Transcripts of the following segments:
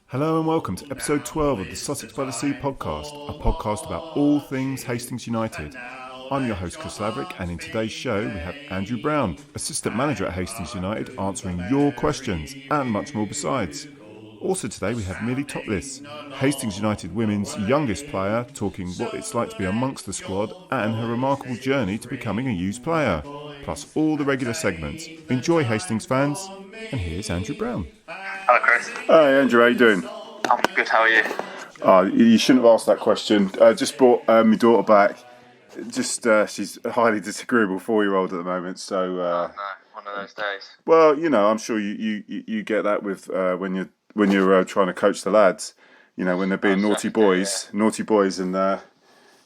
Hello and welcome to episode 12 of the Sussex by the Sea podcast, a podcast about all things Hastings United. I'm your host Chris Laverick, and in today's show we have Andrew Brown, Assistant Manager at Hastings United, answering your questions and much more besides. Also today we have Millie Topless, Hastings United women's youngest player, talking what it's like to be amongst the squad and her remarkable journey to becoming a used player, plus all the regular segments. Enjoy, Hastings fans, and here's Andrew Brown. Hello, Chris. Hi Andrew, how you doing? I'm good, how are you? You shouldn't have asked that question. Just brought my daughter back. She's a highly disagreeable 4-year-old at the moment. So No, one of those days. well, you know, I'm sure you get that with when you're trying to coach the lads. You know, when they're being naughty boys, and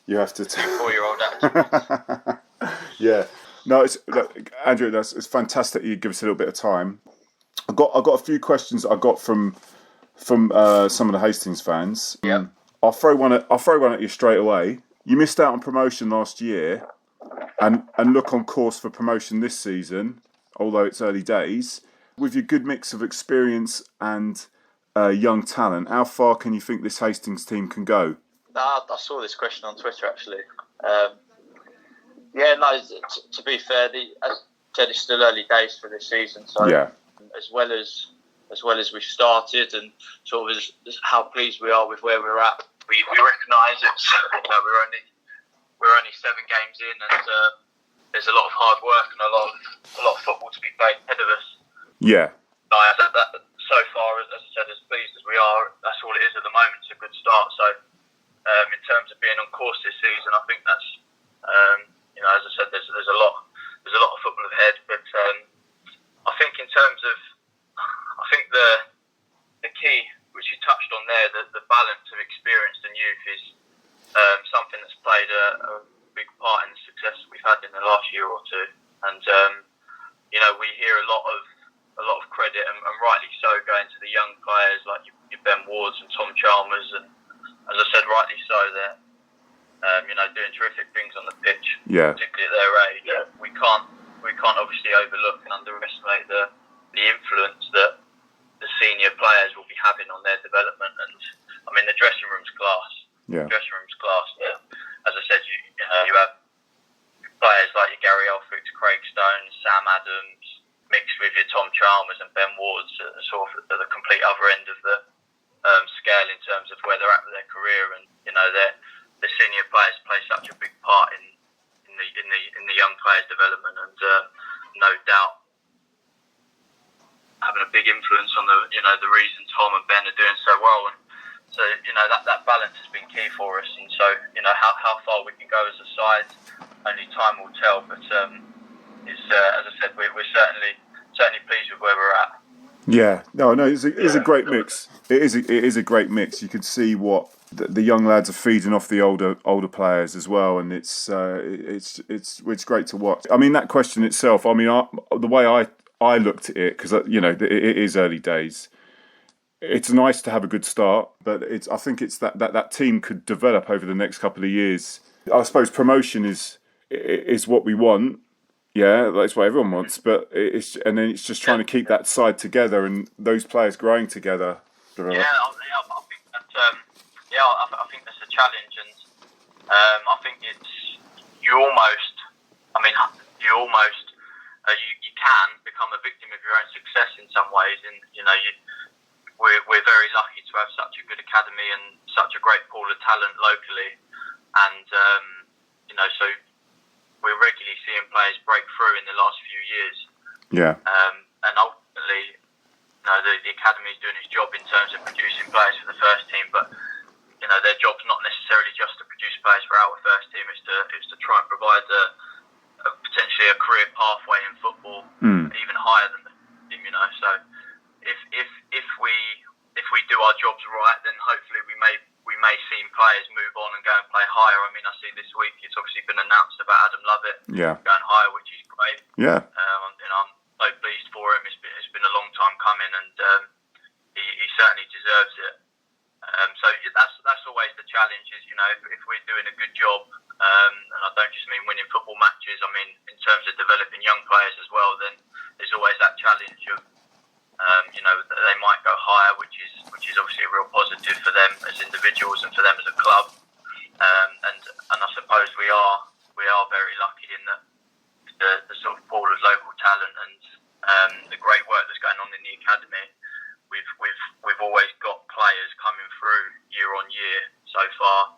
you have to. 4-year-old attitude. Yeah. No, Andrew. It's fantastic. You give us a little bit of time. I got a few questions I got from some of the Hastings fans. Yep. I'll throw one at you straight away. You missed out on promotion last year, and look on course for promotion this season, although it's early days. With your good mix of experience and young talent, how far can you think this Hastings team can go? I saw this question on Twitter actually. To be fair, as I said, it's still early days for this season. So Yeah. as well as we've started and sort of as how pleased we are with where we're at, we recognise it's we're only 7 games in, and there's a lot of hard work and a lot of football to be played ahead of us. Yeah. So far, as I said, as pleased as we are, that's all it is at the moment. It's a good start. So in terms of being on course this season, I think that's as I said, there's a lot of football ahead, but I think in terms of, the key, which you touched on there, the balance of experienced and youth is something that's played a big part in the success we've had in the last year or two. And we hear a lot of credit, and rightly so, going to the young players like your Ben Wards and Tom Chalmers, and as I said, rightly so, they're doing terrific things on the pitch, particularly at their age. Yeah. We can't obviously overlook and underestimate the influence that the senior players will be having on their development. And I mean, the dressing room's class. Yeah. Dressing room's class. Yeah. As I said, you have players like your Gary Elphick, Craig Stone, Sam Adams, mixed with your Tom Chalmers and Ben Wards, sort of at the complete other end of the scale in terms of where they're at with their career. And the senior players play such a big part in the young players' development, and no doubt having a big influence on the reason Tom and Ben are doing so well. And so that balance has been key for us. And so how far we can go as a side, only time will tell. But it's as I said, we're certainly pleased with where we're at. Yeah, no, it's a great mix. It is a great mix. You can see what the young lads are feeding off the older players as well, and it's great to watch. I mean, that question itself. I mean, the way I looked at it, because it is early days. It's nice to have a good start, but I think it's that team could develop over the next couple of years. I suppose promotion is what we want. Yeah, that's what everyone wants, but it's just trying to keep that side together and those players growing together. I think that I think that's a challenge, and I think you can become a victim of your own success in some ways, and we're very lucky to have such a good academy and such a great pool of talent locally, and so we're regularly seeing players break through in the last few years. Yeah. And ultimately, the academy is doing its job in terms of producing players for the first team, but their job's not necessarily just to produce players for our first team. It's to try and provide potentially a career pathway in football even higher than the team. So if we do our jobs right, then hopefully we may see players move on and go and play higher. I mean, I see this week it's obviously been announced about Adam Lovett going higher, which is great. Yeah. I'm so pleased for him. It's been a long time coming, and he certainly deserves it. So that's always the challenge. Is if we're doing a good job, and I don't just mean winning football matches. I mean in terms of developing young players as well. Then there's always that challenge of they might go higher, which is obviously a real individuals and for them as a club. And I suppose we are very lucky in that the sort of pool of local talent and the great work that's going on in the academy. We've always got players coming through year on year so far,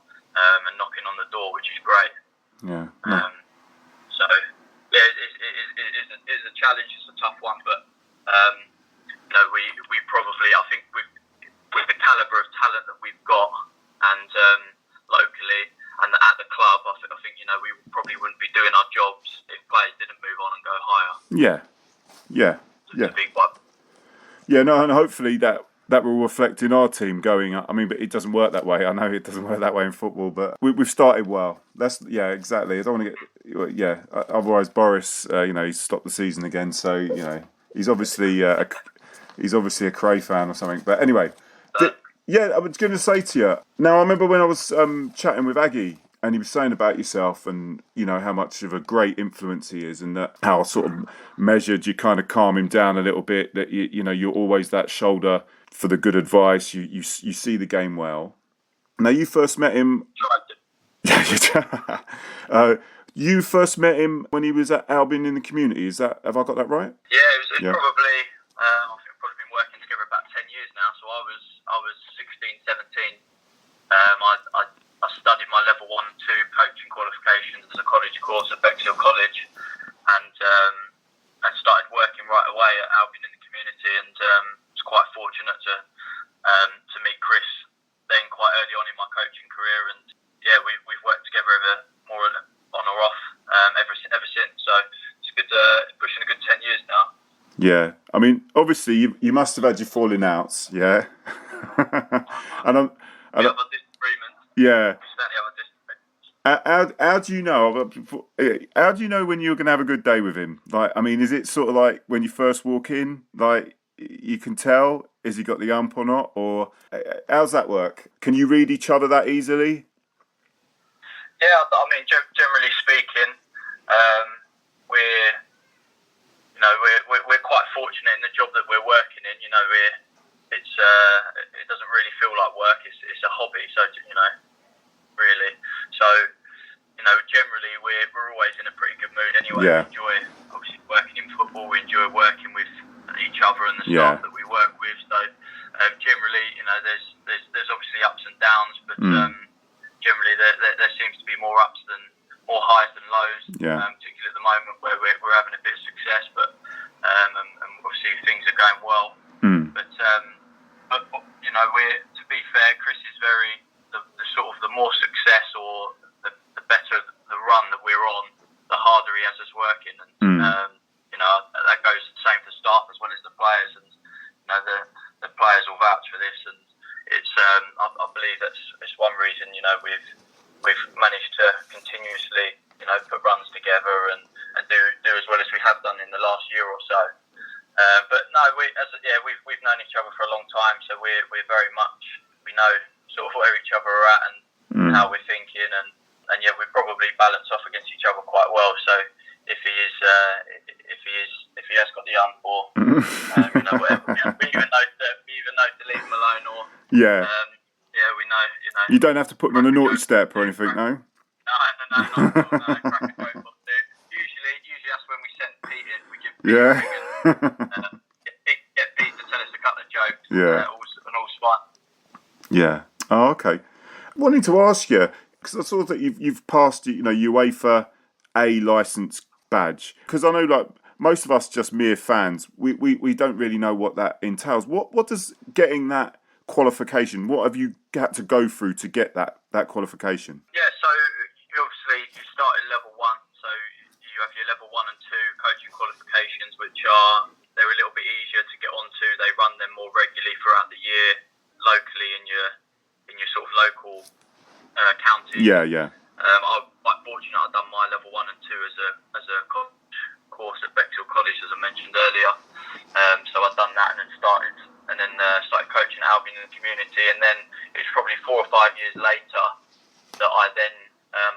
and knocking on the door, which is great. Yeah. So yeah, it's a challenge. It's a tough one, but we probably, I think with the calibre of talent that we've got and locally and at the club, I think we probably wouldn't be doing our jobs if players didn't move on and go higher. Yeah. It's a big one. Yeah, no, and hopefully that will reflect in our team going up. I mean, but it doesn't work that way. I know it doesn't work that way in football, but we've started well. Exactly. I don't want to get otherwise Boris, he's stopped the season again. So he's obviously a Cray fan or something. But anyway, I was going to say to you. Now I remember when I was chatting with Aggie. And he was saying about yourself and, how much of a great influence he is and that how sort of measured you kind of calm him down a little bit, that, you're always that shoulder for the good advice. You see the game well. Now, you first met him... you first met him when he was at Albion in the community. Have I got that right? Yeah, it was probably... I think we've probably been working together about 10 years now. So I was 16, 17. I studied my level 1 and 2 coaching qualifications as a college course at Bexhill College, and started working right away at Albion in the community, and was quite fortunate to meet Chris then quite early on in my coaching career, and we've worked together more on or off ever since. So it's good, pushing a good 10 years now. Yeah, I mean, obviously you must have had your falling outs, yeah. Yeah. How do you know? How do you know when you're going to have a good day with him? Like, I mean, is it sort of like when you first walk in, like you can tell, has he got the ump or not, or how's that work? Can you read each other that easily? Yeah, I mean, generally speaking, we're quite fortunate in the job that we're working in. It doesn't really feel like work. It's a hobby. So really. So generally we're always in a pretty good mood anyway. Yeah. We enjoy obviously working in football. We enjoy working with each other and the staff that we work with. So generally, there's obviously ups and downs, but generally there seems to be more highs than lows. Yeah. Particularly at the moment where we're having a bit of success, but and obviously things are going well. But we're, to be fair, Chris is very the sort of the more success or the better the run that we're on, the harder he has us working, and that goes the same for staff as well as the players, and the players will vouch for this, and it's I believe that's one reason we've managed to continuously put runs together and do as well as we have done in the last year or so. But no, we've known each other for a long time, so we're very much, we know sort of where each other are at and how we're thinking, and we probably balance off against each other quite well. So if he has got the ump or whatever, we even know to leave him alone, or we know. You don't have to put him on a naughty step or anything, no. No, crack a joke or two. Usually that's when we send Pete in. We give Pete get Pete to tell us a couple of jokes. Yeah. And all's fine. Yeah. Oh, okay. Wanting to ask you, because I saw that you've passed, UEFA A licence badge. Because I know, like, most of us just mere fans, we don't really know what that entails. What does getting that qualification? What have you had to go through to get that qualification? Yeah. So obviously you start at level 1. So you have your level 1 and 2 coaching qualifications, which they're a little bit easier to get onto. They run them more regularly throughout the year, locally in your sort of local county. Yeah. I'm quite fortunate. I've done my level 1 and 2 as a course at Bexhill College, as I mentioned earlier. So I've done that and then started coaching at Albion in the community, and then it's probably 4 or 5 years later that I then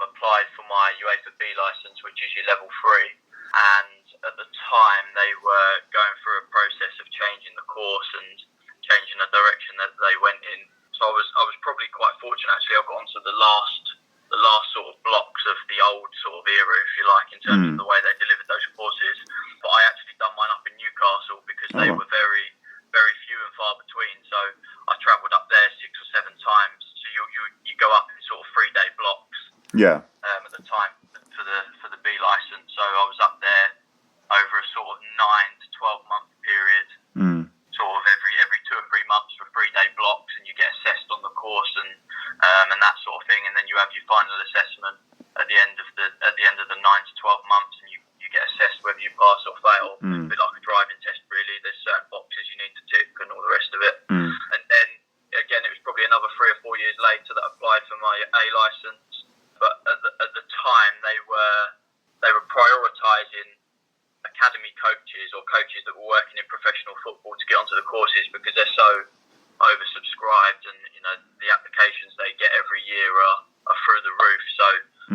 applied for my UEFA B licence, which is your level 3. And at the time, they were going through a process of changing the course and changing the direction that they went in. So I was probably quite fortunate Yeah. At the time for the B license. So I was up there over a sort of 9 to 12 month period, sort of every 2 or 3 months for 3-day blocks, and you get assessed on the course and that sort of thing, and then you have your final assessment at the end of the 9 to 12 months, and you get assessed whether you pass or fail. It's a bit like a driving test, really. There's certain boxes you need to tick and all the rest of it. And then again, it was probably another 3 or 4 years later that I applied for my A license. But at the time, they were prioritising academy coaches or coaches that were working in professional football to get onto the courses because they're so oversubscribed, and the applications they get every year are through the roof. So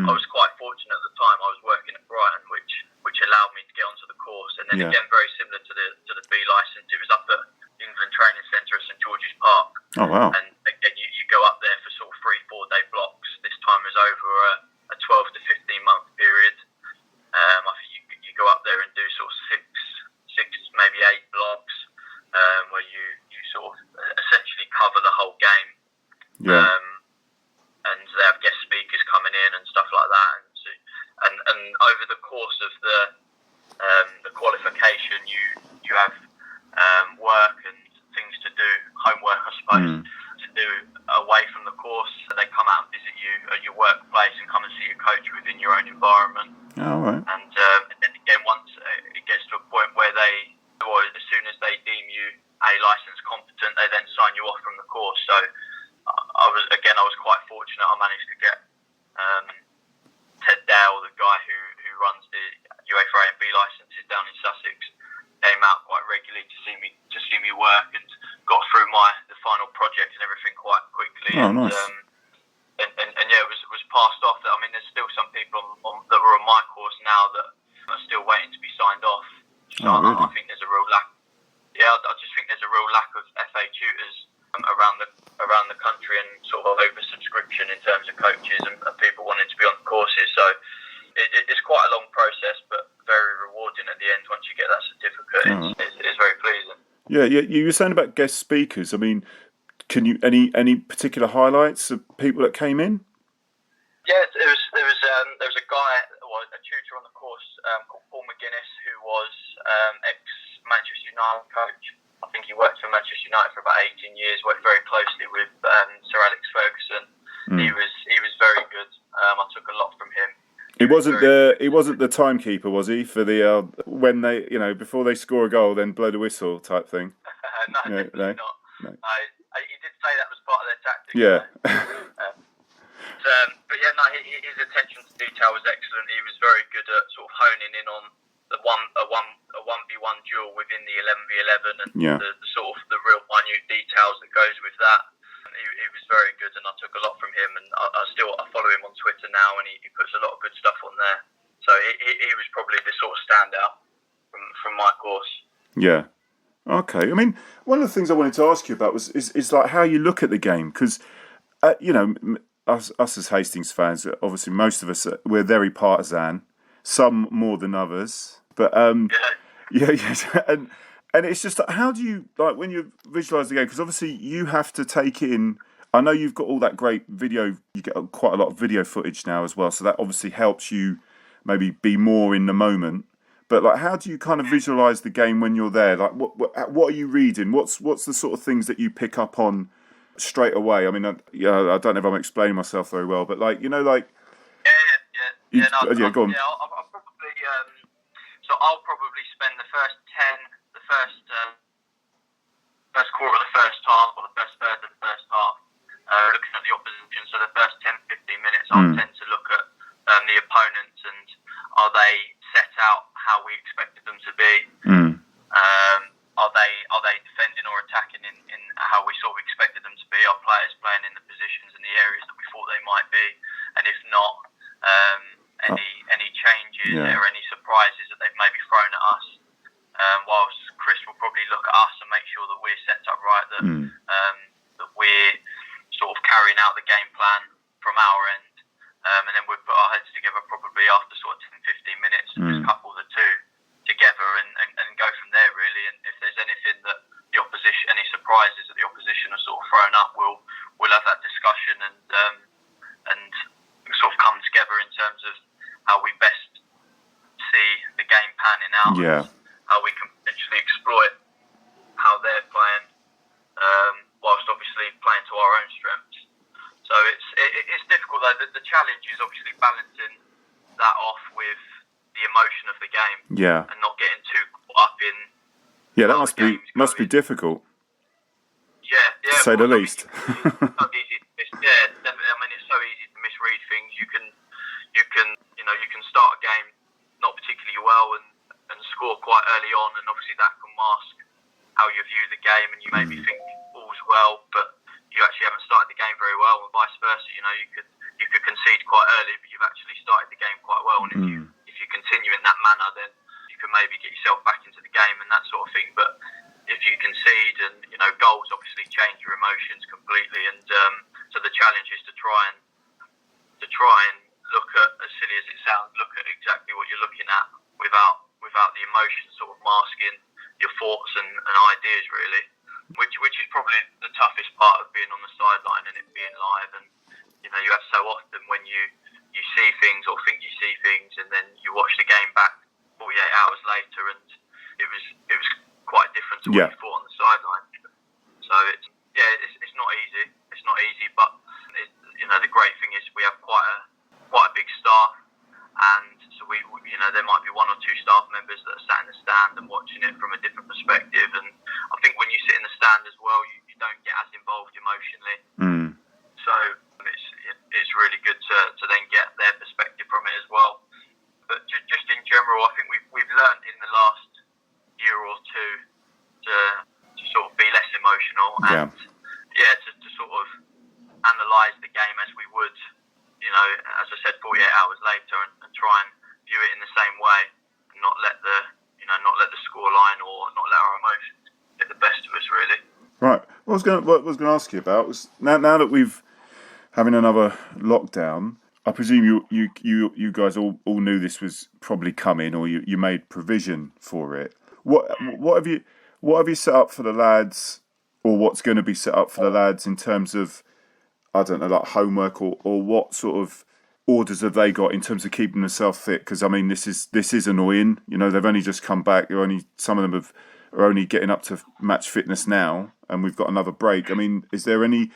I was quite fortunate at the time. I was working at Brighton, which allowed me to get onto the course. And then again, very similar to the B license, it was up at England Training Centre at St George's Park. Oh wow! And again, you go up there for sort of 3-4 day blocks. This time was over a 12 to 15 month period. I think you go up there and do sort of six maybe 8 blocks, where you sort of essentially cover the whole game. Yeah. And they have guest speakers coming in and stuff like that. And over the course of the qualification, you have work and things to do, homework I suppose, to do away from the course. So they come out and visit you at your workplace and come and see your coach within your own environment. All right. And then again, once it gets to a point where as soon as they deem you A license competent, they then sign you off from the course. So I was quite fortunate. I managed to get Ted Dale, the guy who runs the UEFA A and B licenses down in Sussex, came out quite regularly to see me work and got through the final project and everything quite quickly. Oh, nice. And yeah, it was passed off. I mean, there's still some people that were on my course now that are still waiting to be signed off. So really? I think there's a real lack. Yeah, I just think there's a real lack of FA tutors around the country, and sort of oversubscription in terms of coaches and people wanting to be on the courses. So it's quite a long process, but very rewarding at the end once you get that certificate. It's very pleasing. Yeah. You were saying about guest speakers. I mean, can you any particular highlights of people that came in? Yeah, there was a guy, a tutor on the course called Paul McGuinness, who was ex-Manchester United coach. I think he worked for Manchester United for about 18 years. Worked very closely with Sir Alex Ferguson. He was very good. I took a lot from him. He wasn't the timekeeper, was he? For the when they before they score a goal, then blow the whistle type thing. No, definitely not. No. He did say that was part of their tactics. Yeah. But yeah, no, his attention to detail was excellent. He was very good at sort of honing in on a 1v1 duel within the 11v11 and the sort of the real minute details that goes with that. He was very good, and I took a lot from him. And I follow him on Twitter now, and he puts a lot of good stuff on there. So he was probably the sort of standout from my course. Yeah. Okay. I mean, one of the things I wanted to ask you about is like how you look at the game, because us as Hastings fans, obviously most of us we're very partisan, some more than others, but and it's just like, how do you, like, when you visualise the game, because obviously you have to take in, I know you've got all that great video, you get quite a lot of video footage now as well, so that obviously helps you maybe be more in the moment. But like, how do you kind of visualise the game when you're there? Like, what are you reading? What's the sort of things that you pick up on straight away? I mean, I don't know if I'm explaining myself very well, but like, Yeah. Go on. Yeah, I'll probably I'll probably spend the first quarter of the first half, or the first third of the first half, looking at the opposition. So the first 10-15 minutes, I'll tend to look at the opponents, and are they set out how we expected them to be? Are they defending or attacking in how we sort of expected them to be? Are players playing in the positions and the areas that we thought they might be? And if not, any changes or any surprises that they've maybe thrown at us? Whilst Chris will probably look at us and make sure that we're set up right, that we're sort of carrying out the game plan from our end, and then we'll put our heads together probably after sort of 10-15 minutes and just couple the two together and go from there, really. And if there's anything that the opposition, any surprises that the opposition have sort of thrown up, we'll have that discussion and sort of come together terms of how we best see the game panning out, Yeah. and how we can potentially exploit how they're playing, whilst obviously playing to our own strengths. So it's difficult though. The challenge is obviously balancing that off with the emotion of the game, and not getting too caught up in. Yeah, that must be difficult. Yeah, to say the least. It's so easy to definitely. I mean, it's so easy to misread things. You can start a game not particularly well and score quite early on, and obviously that can mask how you view the game, and you maybe think all's well, but you actually haven't started the game very well, and vice versa. You could concede quite early, but you've actually started the game quite well, and if you continue in that manner, then you can maybe get yourself back into the game and that sort of thing. But if you concede, and goals obviously change your emotions completely, and so the challenge is to try and look at, as silly as it sounds, look at exactly what you're looking at without the emotion sort of masking your thoughts and ideas, really, which is probably the toughest part of being on the sideline and it being live. And you have so often when you see things or think you see things, and then you watch the game back 48 hours later, and it was quite different to what you thought on the sideline. So it's not easy. It's not easy, but the great thing is we have quite a big staff, and so we there might be one or two staff members that are sat in the stand and watching it from a different perspective. And I think when you sit in the stand as well, you don't get as involved emotionally. So it's really good to then get their perspective from it as well. But just in general, I think we've learned in the last year or two to sort of be less emotional and to sort of analyse the game as we would, as I said, 48 hours later, and try and view it in the same way, and not let the scoreline or not let our emotions get the best of us, really. Right. What I was going to ask you about was now that we've having another lockdown. I presume you guys all knew this was probably coming, or you made provision for it. What have you set up for the lads, or what's going to be set up for the lads in terms of, I don't know, like homework, or what sort of orders have they got in terms of keeping themselves fit? Because I mean, this is annoying. They've only just come back. Some of them are only getting up to match fitness now, and we've got another break. I mean, is there any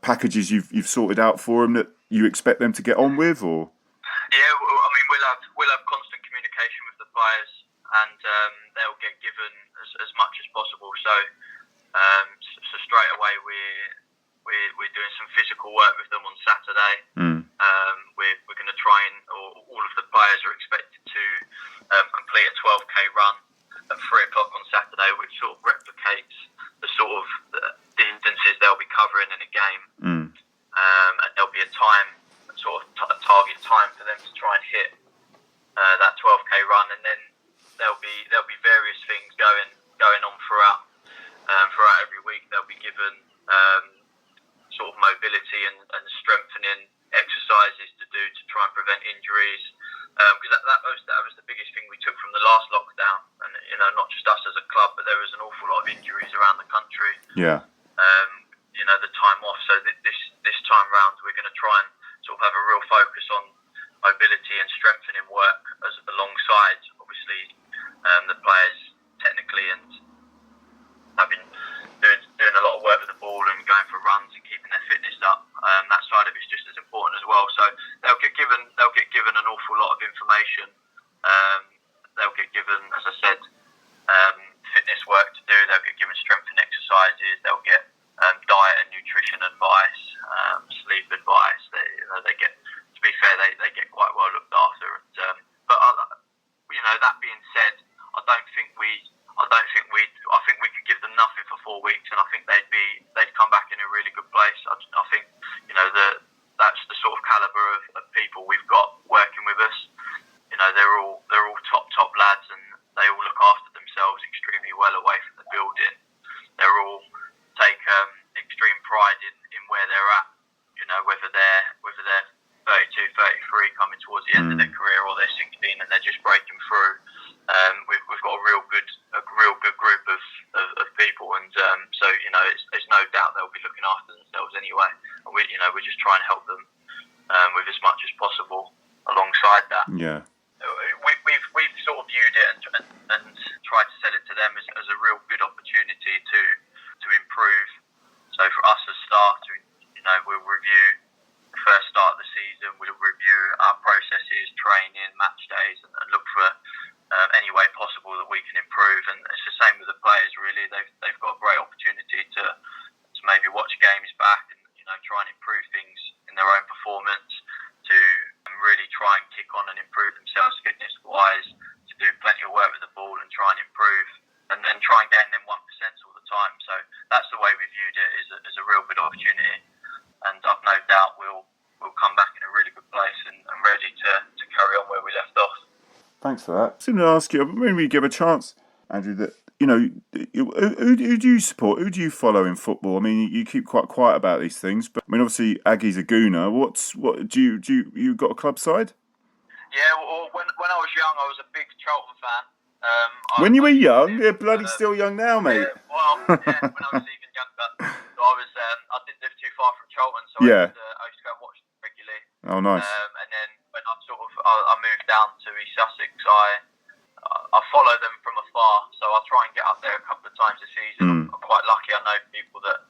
packages you've sorted out for them that you expect them to get on with, or? Yeah, I mean, we'll have constant communication with the players, and they'll get given as much as possible. So straight away we're doing some physical work with them on Saturday. We're going to try and, or all of the players are expected to complete a 12k run at 3 o'clock on Saturday, which sort of replicates the sort of distances they'll be covering in a game. And there'll be a time, a target time for them to try and hit that 12k run, and then there'll be various things going on throughout every week. They'll be given sort of mobility and strengthening exercises to do to try and prevent injuries, because that was the biggest thing we took from the last lockdown, and not just us as a club, but there was an awful lot of injuries around the country. The time off. So this time round, we're going to try and sort of have a real focus on mobility and strengthening work, as alongside obviously the players technically, and doing a lot of work with the ball and going for runs and keeping their fitness up. That side of it's just as important as well. So they'll get given an awful lot of information. They'll get given, as I said, fitness work to do. They'll get given strengthening exercises. They'll get diet and nutrition advice, sleep advice. They get, to be fair, they get quite well looked after. And, but that being said, I think we could give them nothing for 4 weeks, and I think they'd come back in a really good place. I think that's the sort of calibre of people we've got working with us. They're all top lads, and they all look after themselves extremely well away from the building. They're all take extreme pride in where they're at. Whether they're 32, 33, coming towards the end of their career, or they're 16 and they're just breaking through. We've got a real good group of people, and so there's no doubt they'll be looking after themselves anyway. And we're just trying to help them with as much as possible. alongside that. Yeah. We've sort of viewed it and tried to sell it to them as a real good opportunity to improve. So for us as staff, we'll review the first start of the season. We'll review our processes, training, match days, and look for any way possible that we can improve. And it's the same with the players. Really, they've got a great opportunity to maybe watch games back and try and improve things in their own performance, to really try and kick on and improve themselves fitness wise, to do plenty of work with the ball and try and improve, and then try and gain them 1% all the time. So that's the way we viewed it, as a real good opportunity, and I've no doubt we'll come back in a really good place and ready to carry on where we left off. Thanks for that. I was going to ask you, when we give a chance, Andrew, that who do you support? Who do you follow in football? I mean, you keep quite quiet about these things, but I mean, obviously, Aggie's a gooner. What do you got a club side? Yeah, well, when I was young, I was a big Charlton fan. When you were young, you're bloody still young now, mate. When I was even younger, so I didn't live too far from Charlton, so Yeah. I used to go and watch them regularly. Oh, nice. And then when I moved down to East Sussex, I follow them from afar, so I'll try and get up there a couple of times a season. I'm quite lucky. I know people that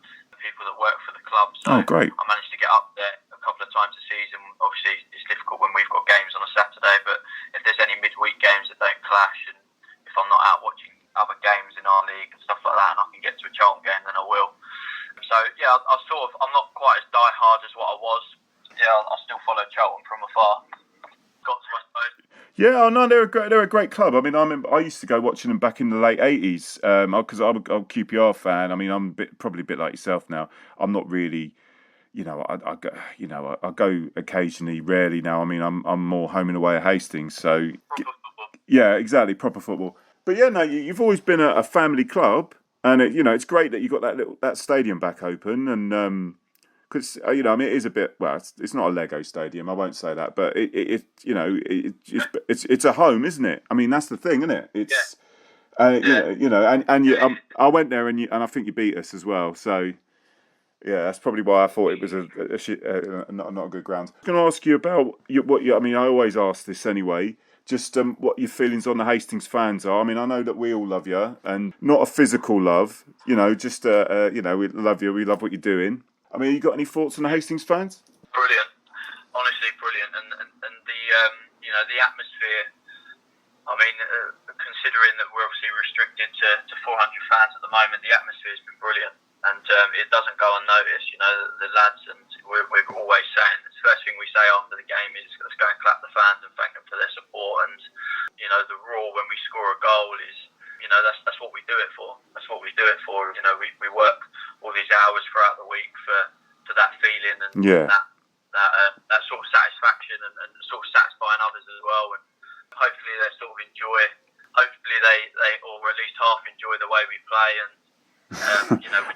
work for the club, so great. I managed to get up there a couple of times a season. Obviously, it's difficult when we've got games on a Saturday, but if there's any midweek games that don't clash, and if I'm not out watching other games in our league and stuff like that, and I can get to a Charlton game, then I will. So yeah, I'm not quite as die-hard as what I was. Yeah, I still follow Charlton from afar. Got to, I suppose. Yeah, oh no, they're a great club. I mean, I used to go watching them back in the late '80s because I'm a QPR fan. I mean, I'm probably a bit like yourself now. I'm not really, I go occasionally, rarely now. I mean, I'm more home and away at Hastings. So yeah, exactly, proper football. But yeah, no, you've always been a family club, and it's great that you got that stadium back open, and because I mean, it is a bit. Well, it's not a Lego stadium. I won't say that, but it's a home, isn't it? I mean, that's the thing, isn't it? It's I went there and I think you beat us as well. So yeah, that's probably why I thought it was not a good ground. I'm going to ask you about I mean, I always ask this anyway. Just what your feelings on the Hastings fans are. I mean, I know that we all love you, and not a physical love. Just we love you. We love what you're doing. I mean, you got any thoughts on the Hastings fans? Brilliant, honestly brilliant, and the atmosphere. I mean, considering that we're obviously restricted to 400 fans at the moment, the atmosphere has been brilliant, and it doesn't go unnoticed. The lads, and we're always saying the first thing we say after the game is let's go and clap the fans and thank them for their support. And the roar when we score a goal is. That's what we do it for. That's what we do it for. We work all these hours throughout the week for that feeling and that sort of satisfaction and sort of satisfying others as well. And hopefully they sort of enjoy. Hopefully they or at least half enjoy the way we play. And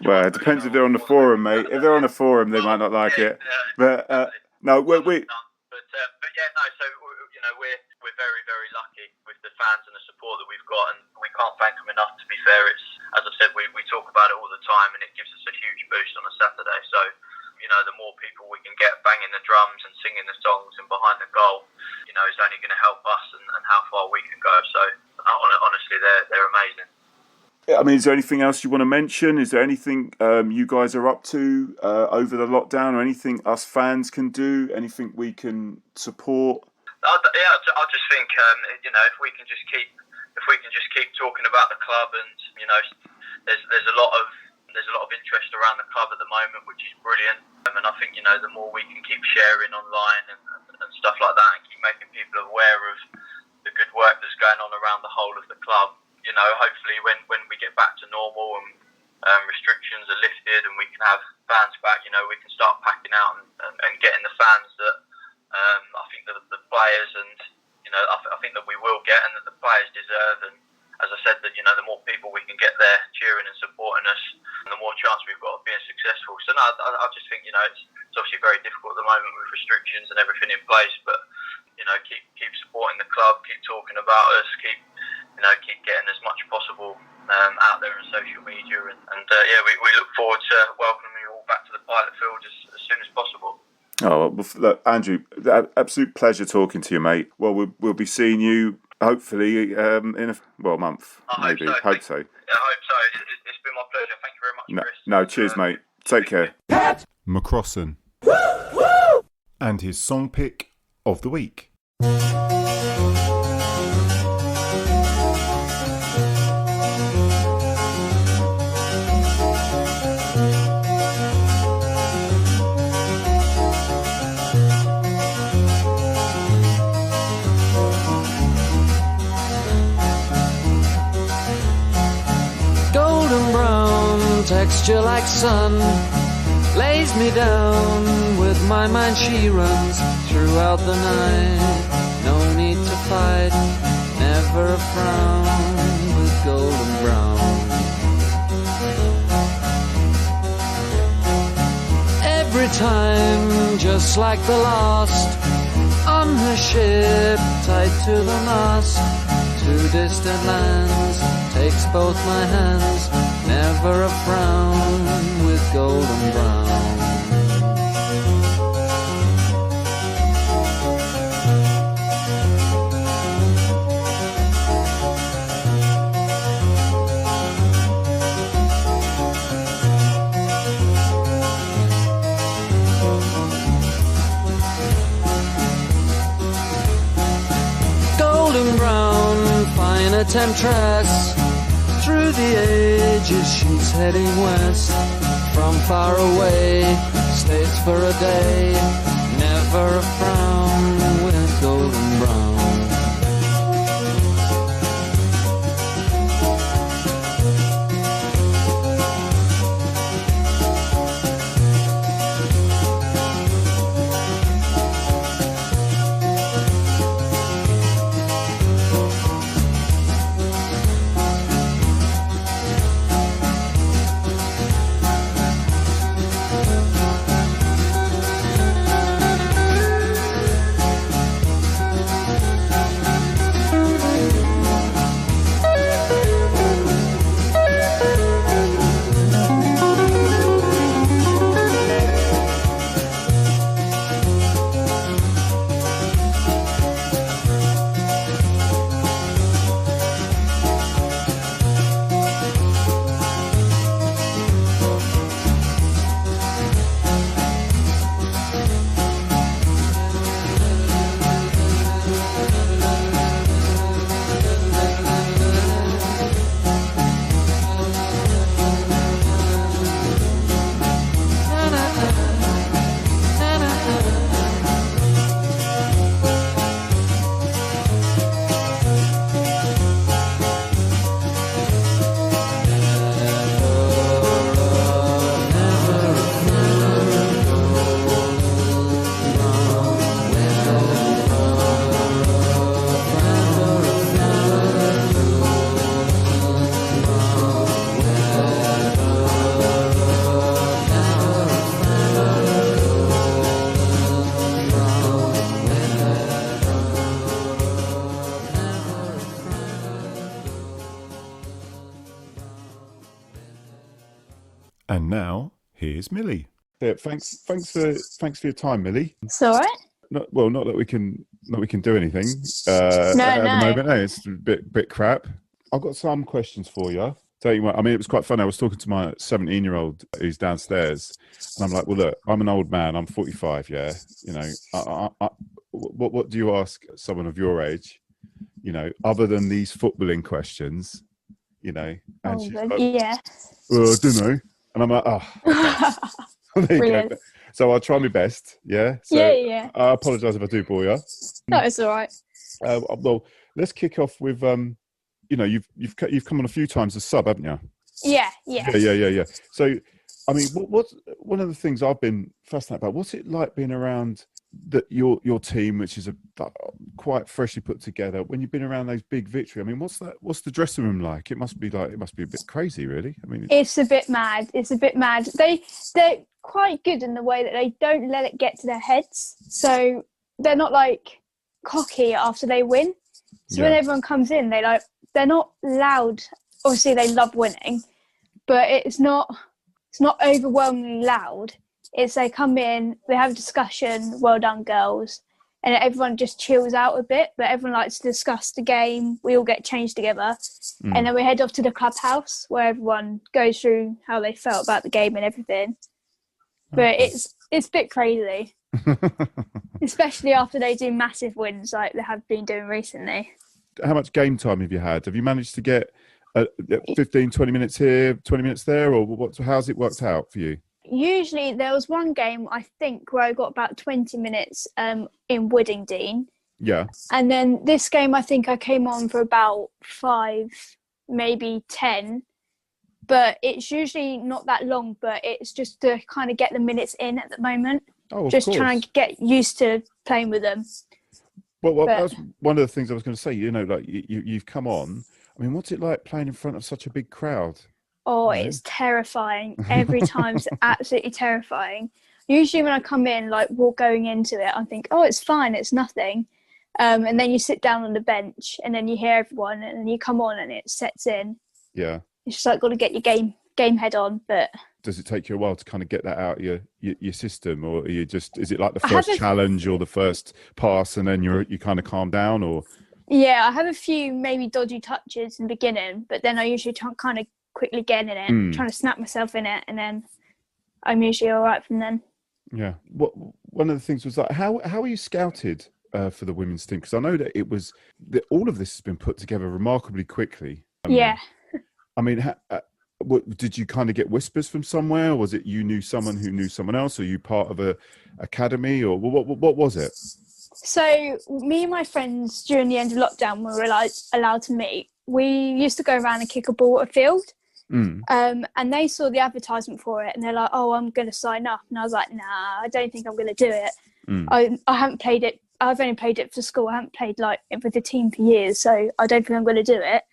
well, it depends if they're on the forum, mate. If they're on the forum, they might not like it. But no, we. But yeah, no. So we're very, very lucky with the fans and the support that we've got, and we can't thank them enough. To be fair, it's as I said, we talk about it all the time, and it gives us a huge boost on a Saturday. So the more people we can get banging the drums and singing the songs and behind the goal, is only going to help us and how far we can go. So honestly, they're amazing. I mean, is there anything else you want to mention? Is there anything you guys are up to over the lockdown, or anything us fans can do? Anything we can support? I just think if we can just keep talking about the club, and there's a lot of interest around the club at the moment, which is brilliant. And I think the more we can keep sharing online and stuff like that, and keep making people aware of the good work that's going on around the whole of the club. Hopefully when we get back to normal and restrictions are lifted and we can have fans back, we can start packing out and getting the fans that I think that the players and I think that we will get and that the players deserve. And as I said, that the more people we can get there cheering and supporting us, the more chance we've got of being successful. So no, I just think it's obviously very difficult at the moment with restrictions and everything in place, but keep supporting the club, keep talking about us, keep getting as much possible out there on social media, and we look forward to welcoming you all back to the pilot field as soon as possible. Oh, well, look, Andrew, absolute pleasure talking to you, mate. Well, we'll be seeing you hopefully in a month, maybe. Hope so. I hope so. It's been my pleasure. Thank you very much, Chris. No, cheers, mate. Take care. Pat McCrossan. And his song pick of the week. Golden brown, texture like sun, lays me down. With my mind she runs throughout the night. No need to fight, never a frown. With golden brown, every time just like the last. On her ship, tied to the mast, to distant lands, takes both my hands, never a frown. With golden brown. Golden brown, fine a temptress. Through the ages she's heading west. From far away, stays for a day. Never a frown. With golden brown. And now here's Millie. Yeah, thanks for your time, Millie. It's all right. Not that we can do anything No. at the moment. No, it's a bit crap. I've got some questions for you. Tell you what, I mean, it was quite funny. I was talking to my 17-year-old who's downstairs, and I'm like, well, look, I'm an old man. I'm 45. Yeah, you know, what do you ask someone of your age? You know, other than these footballing questions, you know. And she's like, yeah. well, I don't know. And I'm like, oh, okay. There you go. So I'll try my best. Yeah. So Yeah. I apologise if I do bore you. No, it's all right. Well, let's kick off with you know, you've come on a few times as sub, haven't you? Yeah. Yeah. So, I mean, what's one of the things I've been fascinated about? What's it like being around your team, which is quite freshly put together? When you've been around those big victories, I mean, what's the dressing room like? It must be a bit crazy, really. I mean, It's a bit mad. They're quite good in the way that they don't let it get to their heads. So they're not like cocky after they win. So when everyone comes in, they're not loud. Obviously, they love winning, but it's not overwhelmingly loud. It's they come in, we have a discussion, well done girls, and everyone just chills out a bit, but everyone likes to discuss the game. We all get changed together, and then we head off to the clubhouse where everyone goes through how they felt about the game and everything. But it's a bit crazy, especially after they do massive wins like they have been doing recently. How much game time have you had? Have you managed to get 15, 20 minutes here, 20 minutes there, or how's it worked out for you? Usually there was one game, I think, where I got about 20 minutes in Woodingdean. Yeah. And then this game, I think I came on for about 5, maybe 10. But it's usually not that long, but it's just to kind of get the minutes in at the moment. Oh, of just course. trying to get used to playing with them. Well, that was one of the things I was going to say. You know, like you've come on. I mean, what's it like playing in front of such a big crowd? Oh, it's terrifying. Every time it's absolutely terrifying. Usually when I come in, like going into it, I think, oh, it's fine, it's nothing. And then you sit down on the bench and then you hear everyone and then you come on and it sets in. Yeah. It's just like got to get your game head on. But does it take you a while to kind of get that out of your system, or are you just, is it like the first challenge or the first pass and then you kind of calm down, or? Yeah, I have a few maybe dodgy touches in the beginning, but then I usually kind of quickly get in it, trying to snap myself in it, and then I'm usually all right from then. Yeah. One of the things was like, how are you scouted for the women's team? Because I know that all of this has been put together remarkably quickly. Yeah. I mean, did you kind of get whispers from somewhere? Or was it you knew someone who knew someone else? Or you part of a academy? Or what was it? So me and my friends during the end of lockdown, when we were allowed to meet, we used to go around and kick a ball at a field. And they saw the advertisement for it and they're like, oh, I'm going to sign up. And I was like, nah, I don't think I'm going to do it. I haven't played it. I've only played it for school. I haven't played like with the team for years. So I don't think I'm going to do it.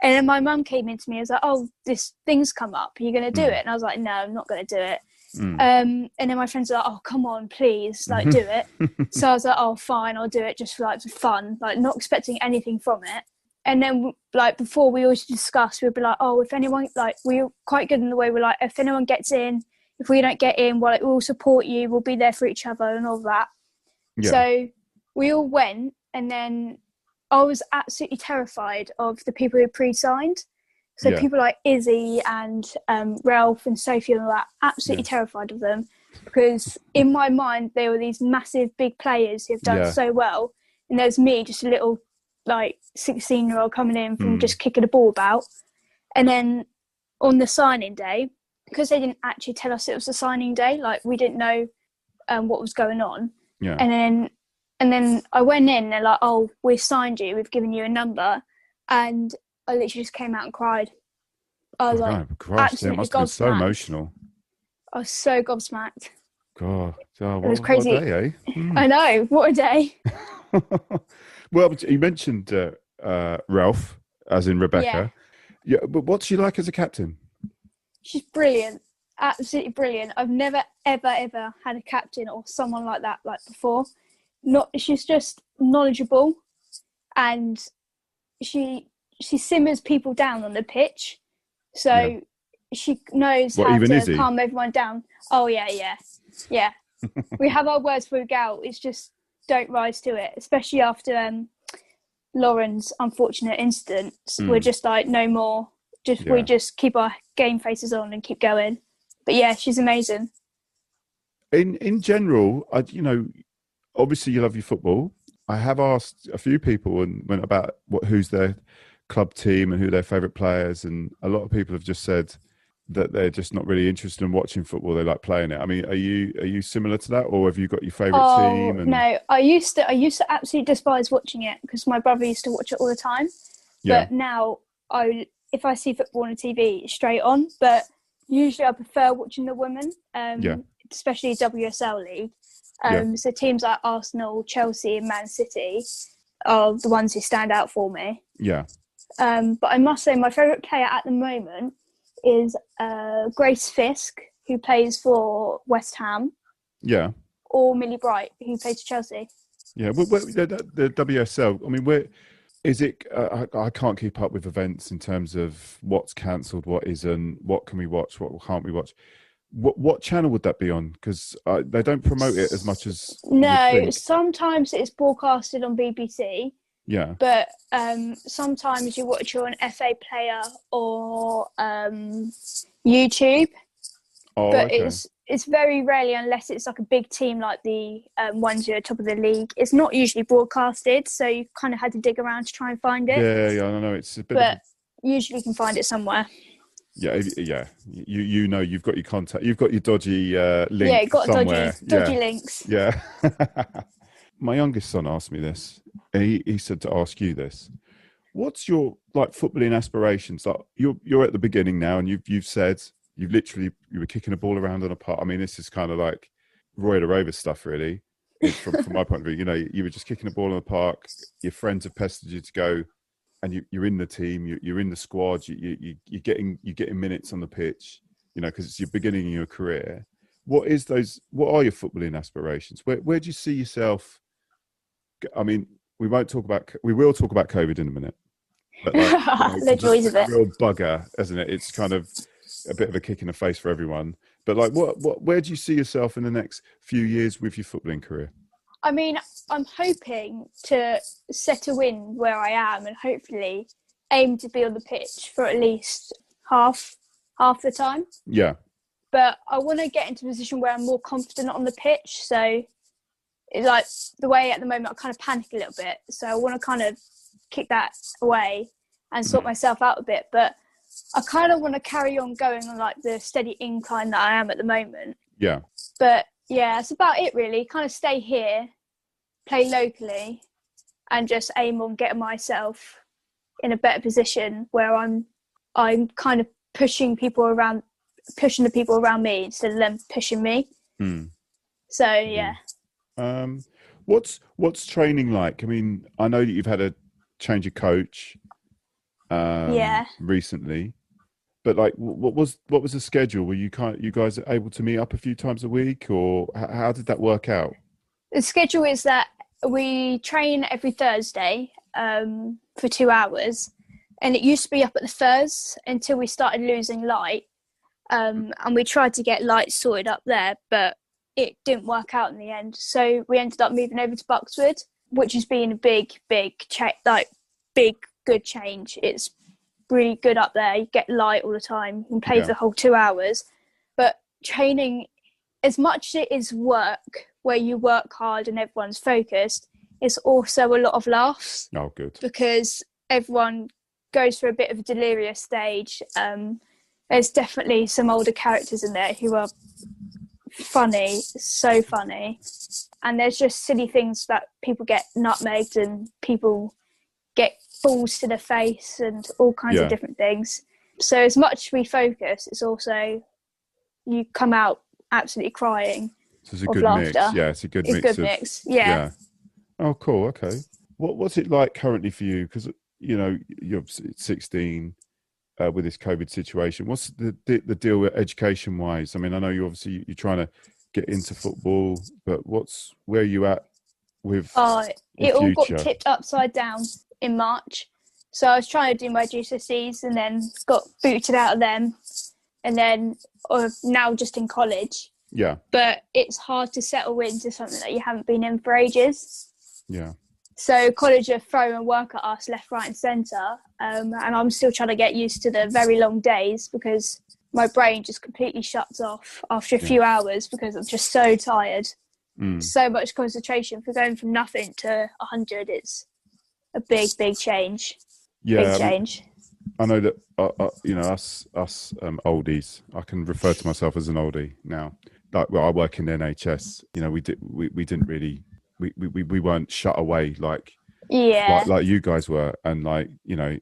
And then my mum came into me and was like, oh, this thing's come up. Are you going to do it? And I was like, no, I'm not going to do it. And then my friends were like, oh, come on, please, like, do it. So I was like, oh, fine, I'll do it just for fun, like not expecting anything from it. And then like before we always discuss, we'd be like, oh, if anyone, like, we're quite good in the way we're like, if anyone gets in, if we don't get in, well, we'll support you, we'll be there for each other and all that. Yeah. So we all went, and then I was absolutely terrified of the people who pre-signed. So people like Izzy and Ralph and Sophie and all that, absolutely terrified of them, because in my mind they were these massive big players who have done so well, and there's me, just a little like 16-year-old coming in from just kicking a ball about. And then on the signing day, because they didn't actually tell us it was a signing day, like we didn't know what was going on. Yeah. And then I went in, they're like, oh, we've signed you, we've given you a number, and I literally just came out and cried. I was absolutely gobsmacked. So emotional. I was so gobsmacked. God, it was crazy. What a day, eh? I know, what a day. Well, you mentioned Ralph, as in Rebecca. Yeah, but what's she like as a captain? She's brilliant, absolutely brilliant. I've never, ever had a captain or someone like that before. She's just knowledgeable, and she simmers people down on the pitch, so she knows how to calm everyone down. Oh yeah. We have our words for a gal. It's just don't rise to it, especially after Lauren's unfortunate incident. We're just like, no more. We just keep our game faces on and keep going. But yeah, she's amazing. In general, obviously you love your football. I have asked a few people about who's their club team and who their favourite players, and a lot of people have just said that they're just not really interested in watching football. They like playing it. I mean, are you similar to that, or have you got your favourite team? No, I used to absolutely despise watching it because my brother used to watch it all the time. But now if I see football on the TV, it's straight on. But usually I prefer watching the women, especially WSL League. So teams like Arsenal, Chelsea and Man City are the ones who stand out for me. Yeah. But I must say my favourite player at the moment is Grace Fisk, who plays for West Ham. Yeah. Or Millie Bright, who plays for Chelsea. Yeah. Well, the WSL, I mean, where is it? I can't keep up with events in terms of what's cancelled, what isn't, what can we watch, what can't we watch. What channel would that be on? Because they don't promote it as much as No, sometimes it's broadcasted on BBC. Yeah. But sometimes you watch it on FA Player or YouTube. Oh, but okay. it's very rarely, unless it's like a big team like the ones who are top of the league. It's not usually broadcasted, so you kind of had to dig around to try and find it. Yeah, I know it's a bit. But usually you can find it somewhere. Yeah. You know, you've got your contact, you've got your dodgy link. Yeah, got somewhere. dodgy links. Yeah. My youngest son asked me this. He said to ask you this. What's your footballing aspirations? Like you're at the beginning now, and you've said you were kicking a ball around on a park. I mean, this is kind of like Roy the Rover stuff, really. From my point of view, you know, you were just kicking a ball in the park. Your friends have pestered you to go, and you're in the team. You're in the squad. You're getting minutes on the pitch. You know, because it's your beginning of your career. What are your footballing aspirations? Where do you see yourself? I mean, we will talk about COVID in a minute. But the joys of it. It's a real bugger, isn't it? It's kind of a bit of a kick in the face for everyone. But where do you see yourself in the next few years with your footballing career? I mean, I'm hoping to settle in where I am and hopefully aim to be on the pitch for at least half the time. Yeah. But I want to get into a position where I'm more confident on the pitch. So, like the way at the moment, I kind of panic a little bit. So I want to kind of kick that away and sort myself out a bit. But I kind of want to carry on going on like the steady incline that I am at the moment. Yeah. But yeah, that's about it really. Kind of stay here, play locally, and just aim on getting myself in a better position where I'm kind of pushing the people around me instead of them pushing me. So yeah. What's training like? I mean, I know that you've had a change of coach recently, but like what was the schedule? Were you guys able to meet up a few times a week, or how did that work out? The schedule is that we train every Thursday for 2 hours, and it used to be up at the Thurs until we started losing light, and we tried to get light sorted up there, but it didn't work out in the end. So we ended up moving over to Buxwood, which has been a big good change. It's really good up there. You get light all the time. You can play for the whole 2 hours. But training, as much as it is work, where you work hard and everyone's focused, it's also a lot of laughs. Oh, good. Because everyone goes through a bit of a delirious stage. There's definitely some older characters in there who are funny, so funny. And there's just silly things that people get nutmegged and people get balls to the face and all kinds of different things. So as much as we focus, it's also you come out absolutely crying. So it's a good mix. Yeah, it's a good mix. Yeah. Oh, cool. Okay. What's it like currently for you? Because you know you're 16 with this COVID situation. What's the deal with education wise? I mean, I know you're trying to get into football, but where are you at with? It all got tipped upside down in March. So I was trying to do my GCSEs and then got booted out of them, and then now just in college. Yeah. But it's hard to settle into something that you haven't been in for ages. Yeah. So college are throwing work at us left, right and centre. And I'm still trying to get used to the very long days because my brain just completely shuts off after a few hours because I'm just so tired. So much concentration. For going from nothing to 100, it's a big change. Yeah. Big change. I know that, us oldies, I can refer to myself as an oldie now. Like, well, I work in the NHS. You know, we didn't really, we weren't shut away like you guys were, and like we know,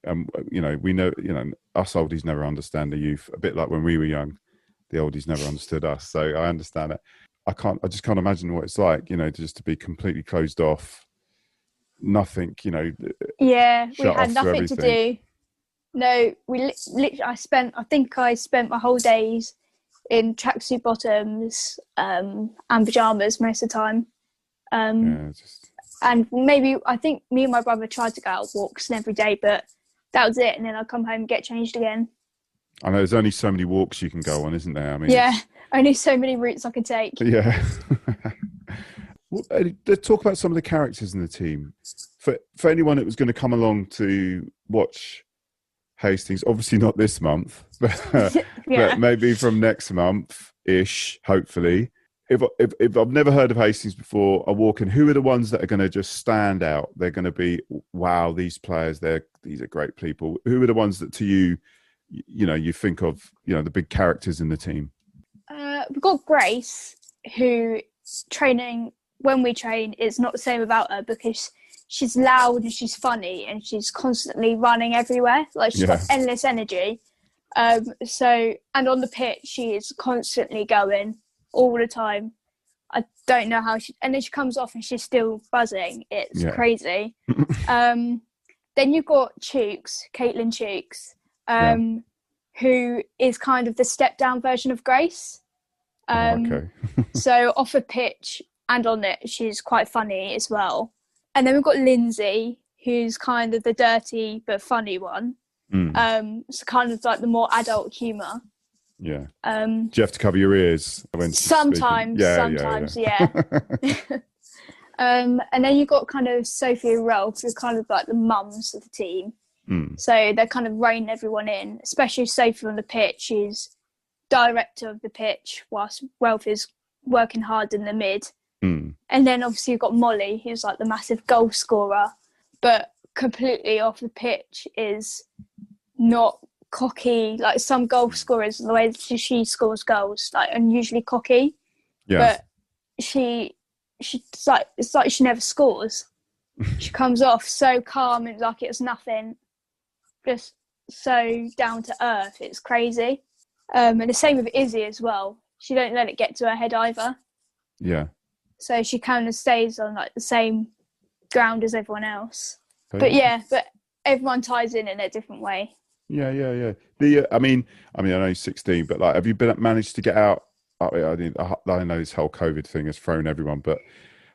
us oldies never understand the youth. A bit like when we were young, the oldies never understood us. So I understand it. I just can't imagine what it's like, just to be completely closed off, nothing, Yeah, we had nothing to do. No, I spent my whole days in tracksuit bottoms and pajamas most of the time. And maybe I think me and my brother tried to go out walks every day, but that was it. And then I'd come home and get changed again. I know there's only so many walks you can go on, isn't there? I mean, yeah, Only so many routes I could take. Yeah. Well, let's talk about some of the characters in the team. For anyone that was going to come along to watch Hastings, obviously not this month, but, Yeah. but maybe from next month-ish, hopefully. If I've never heard of Hastings before, I walk in, who are the ones that are going to just stand out? They're going to be, wow, these players, these are great people. Who are the ones that to you, you think of, the big characters in the team? We've got Grace, who when we train, it's not the same about her because she's loud and she's funny and she's constantly running everywhere. Like she's got endless energy. And on the pitch, she is constantly going all the time. I don't know how and then she comes off and she's buzzing. It's crazy. Then you've got Caitlin Chooks, who is kind of the step down version of Grace. Okay. So off a pitch and on it, she's quite funny as well. And then we've got Lindsay, who's kind of the dirty but funny one. So kind of like the more adult humour. Yeah. Do you have to cover your ears when sometimes, yeah. And then you've got kind of Sophie and Ralph, who's kind of like the mums of the team. So they're kind of reining everyone in, especially Sophie on the pitch. She's director of the pitch, whilst Ralph is working hard in the mid. And then obviously you've got Molly, who's like the massive goal scorer, but completely off the pitch is not cocky. Like some goal scorers, the way she scores goals, like unusually cocky. Yeah. But it's like she never scores. She comes off so calm and like it's nothing, just so down to earth. It's crazy. And the same with Izzy as well. She don't let it get to her head either. Yeah. So she kind of stays on like the same ground as everyone else. Okay. But everyone ties in a different way. Yeah. I mean, I know you're 16, but like, have you managed to get out? I know this whole COVID thing has thrown everyone, but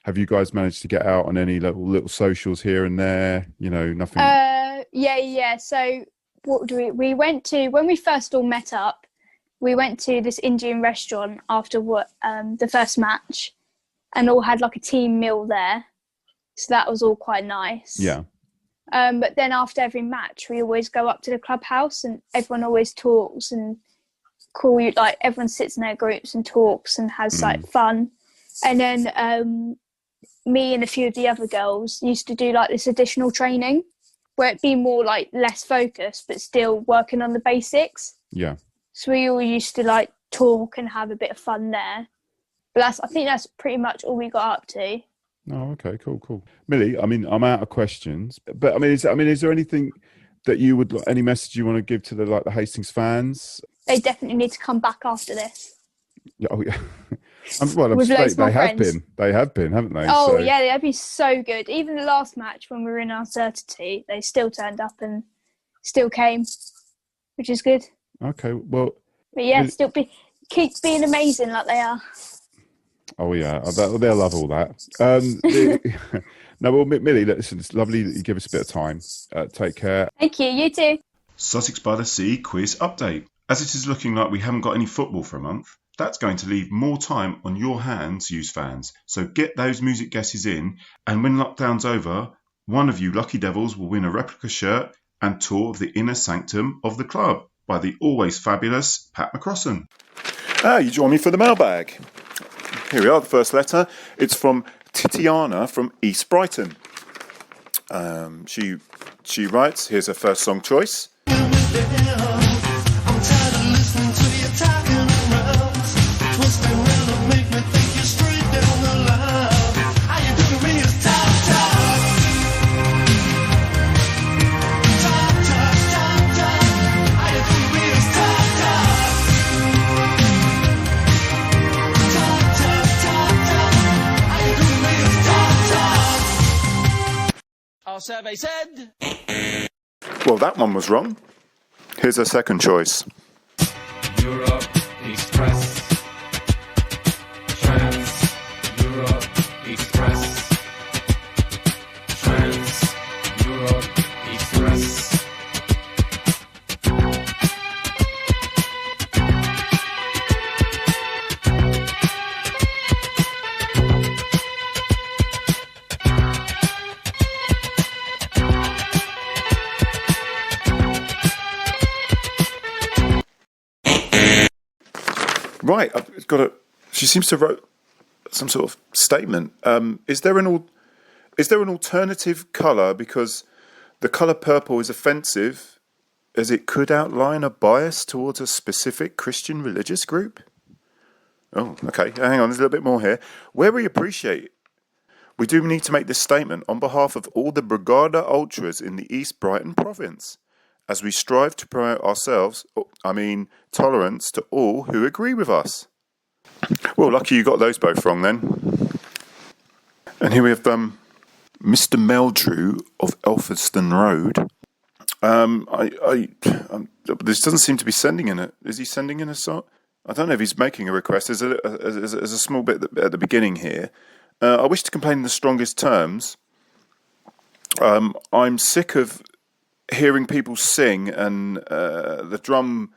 have you guys managed to get out on any little socials here and there? Nothing. Yeah. So what we went to when we first all met up? We went to this Indian restaurant after the first match, and all had like a team meal there. So that was all quite nice. Yeah. But then after every match, we always go up to the clubhouse and everyone always talks and everyone sits in their groups and talks and has like fun. And then me and a few of the other girls used to do like this additional training where it'd be more like less focused, but still working on the basics. Yeah. So we all used to like talk and have a bit of fun there. But I think that's pretty much all we got up to. Oh, okay, cool. Millie, I mean, I'm out of questions, but is there anything that you would, any message you want to give to the Hastings fans? They definitely need to come back after this. Oh yeah. They have been, haven't they? Oh so. Yeah, they'd be so good. Even the last match when we were in uncertainty, they still turned up and still came, which is good. Okay, well. But yeah, keep being amazing like they are. Oh yeah, they'll love all that. No, well, Millie, listen, it's lovely that you give us a bit of time. Take care. Thank you. You too. Sussex by the Sea quiz update. As it is looking like we haven't got any football for a month, that's going to leave more time on your hands, Hughes fans. So get those music guesses in, and when lockdown's over, one of you lucky devils will win a replica shirt and tour of the inner sanctum of the club by the always fabulous Pat McCrossan. You join me for the mailbag. Here we are, the first letter. It's from Titiana from East Brighton. She writes, here's her first song choice. Our survey said... Well, that one was wrong. Here's her second choice. Europe Express. Trans Europe Express. Trans Europe Express. Right, I've got a. She seems to have wrote some sort of statement. Is there an alternative colour? Because the colour purple is offensive, as it could outline a bias towards a specific Christian religious group. Oh, okay. Hang on, there's a little bit more here. Where we appreciate, we do need to make this statement on behalf of all the Brigada Ultras in the East Brighton province, as we strive to promote tolerance to all who agree with us. Well, lucky you got those both wrong then. And here we have Mr. Meldrew of Elphinstone Road. This doesn't seem to be sending in it. Is he sending in a song? I don't know if he's making a request. There's a small bit at the beginning here. I wish to complain in the strongest terms. I'm sick of hearing people sing and the drum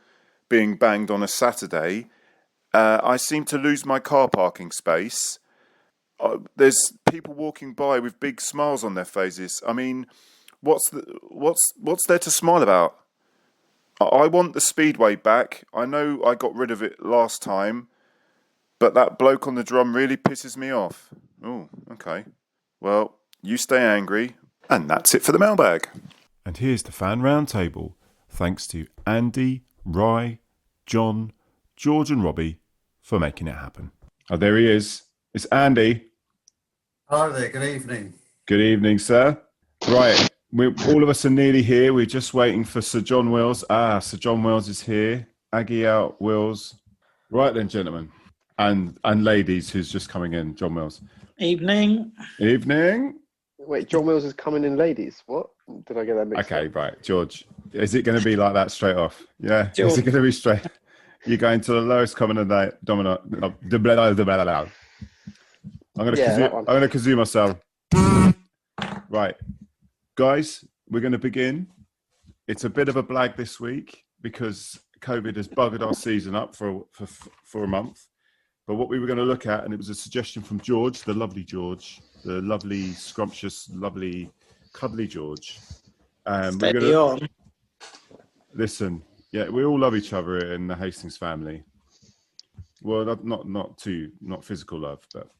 being banged on a Saturday. I seem to lose my car parking space. There's people walking by with big smiles on their faces. I mean, what's there to smile about? I want the speedway back. I know I got rid of it last time, but that bloke on the drum really pisses me off. Oh, okay. Well, you stay angry, and that's it for the mailbag. And here's the Fan Roundtable. Thanks to Andy, Rye, John, George and Robbie for making it happen. Oh, there he is. It's Andy. Hello there, good evening. Good evening, sir. Right, all of us are nearly here. We're just waiting for Sir John Wills. Sir John Wills is here. Aggie out, Wills. Right then, gentlemen. And ladies who's just coming in. John Wills. Evening. Evening. Wait, John Wills is coming in ladies. What? Did I get that mixed up? Okay, right. George, is it going to be like that straight off? Yeah? George. Is it going to be straight? You're going to the lowest common denominator. I'm going to kazoo myself. Right. Guys, we're going to begin. It's a bit of a blag this week because COVID has buggered our season up for a month. But what we were going to look at, and it was a suggestion from George, the lovely George, the lovely, scrumptious, lovely, cuddly George. Steady on. Listen, yeah, we all love each other in the Hastings family. Well, not physical love, but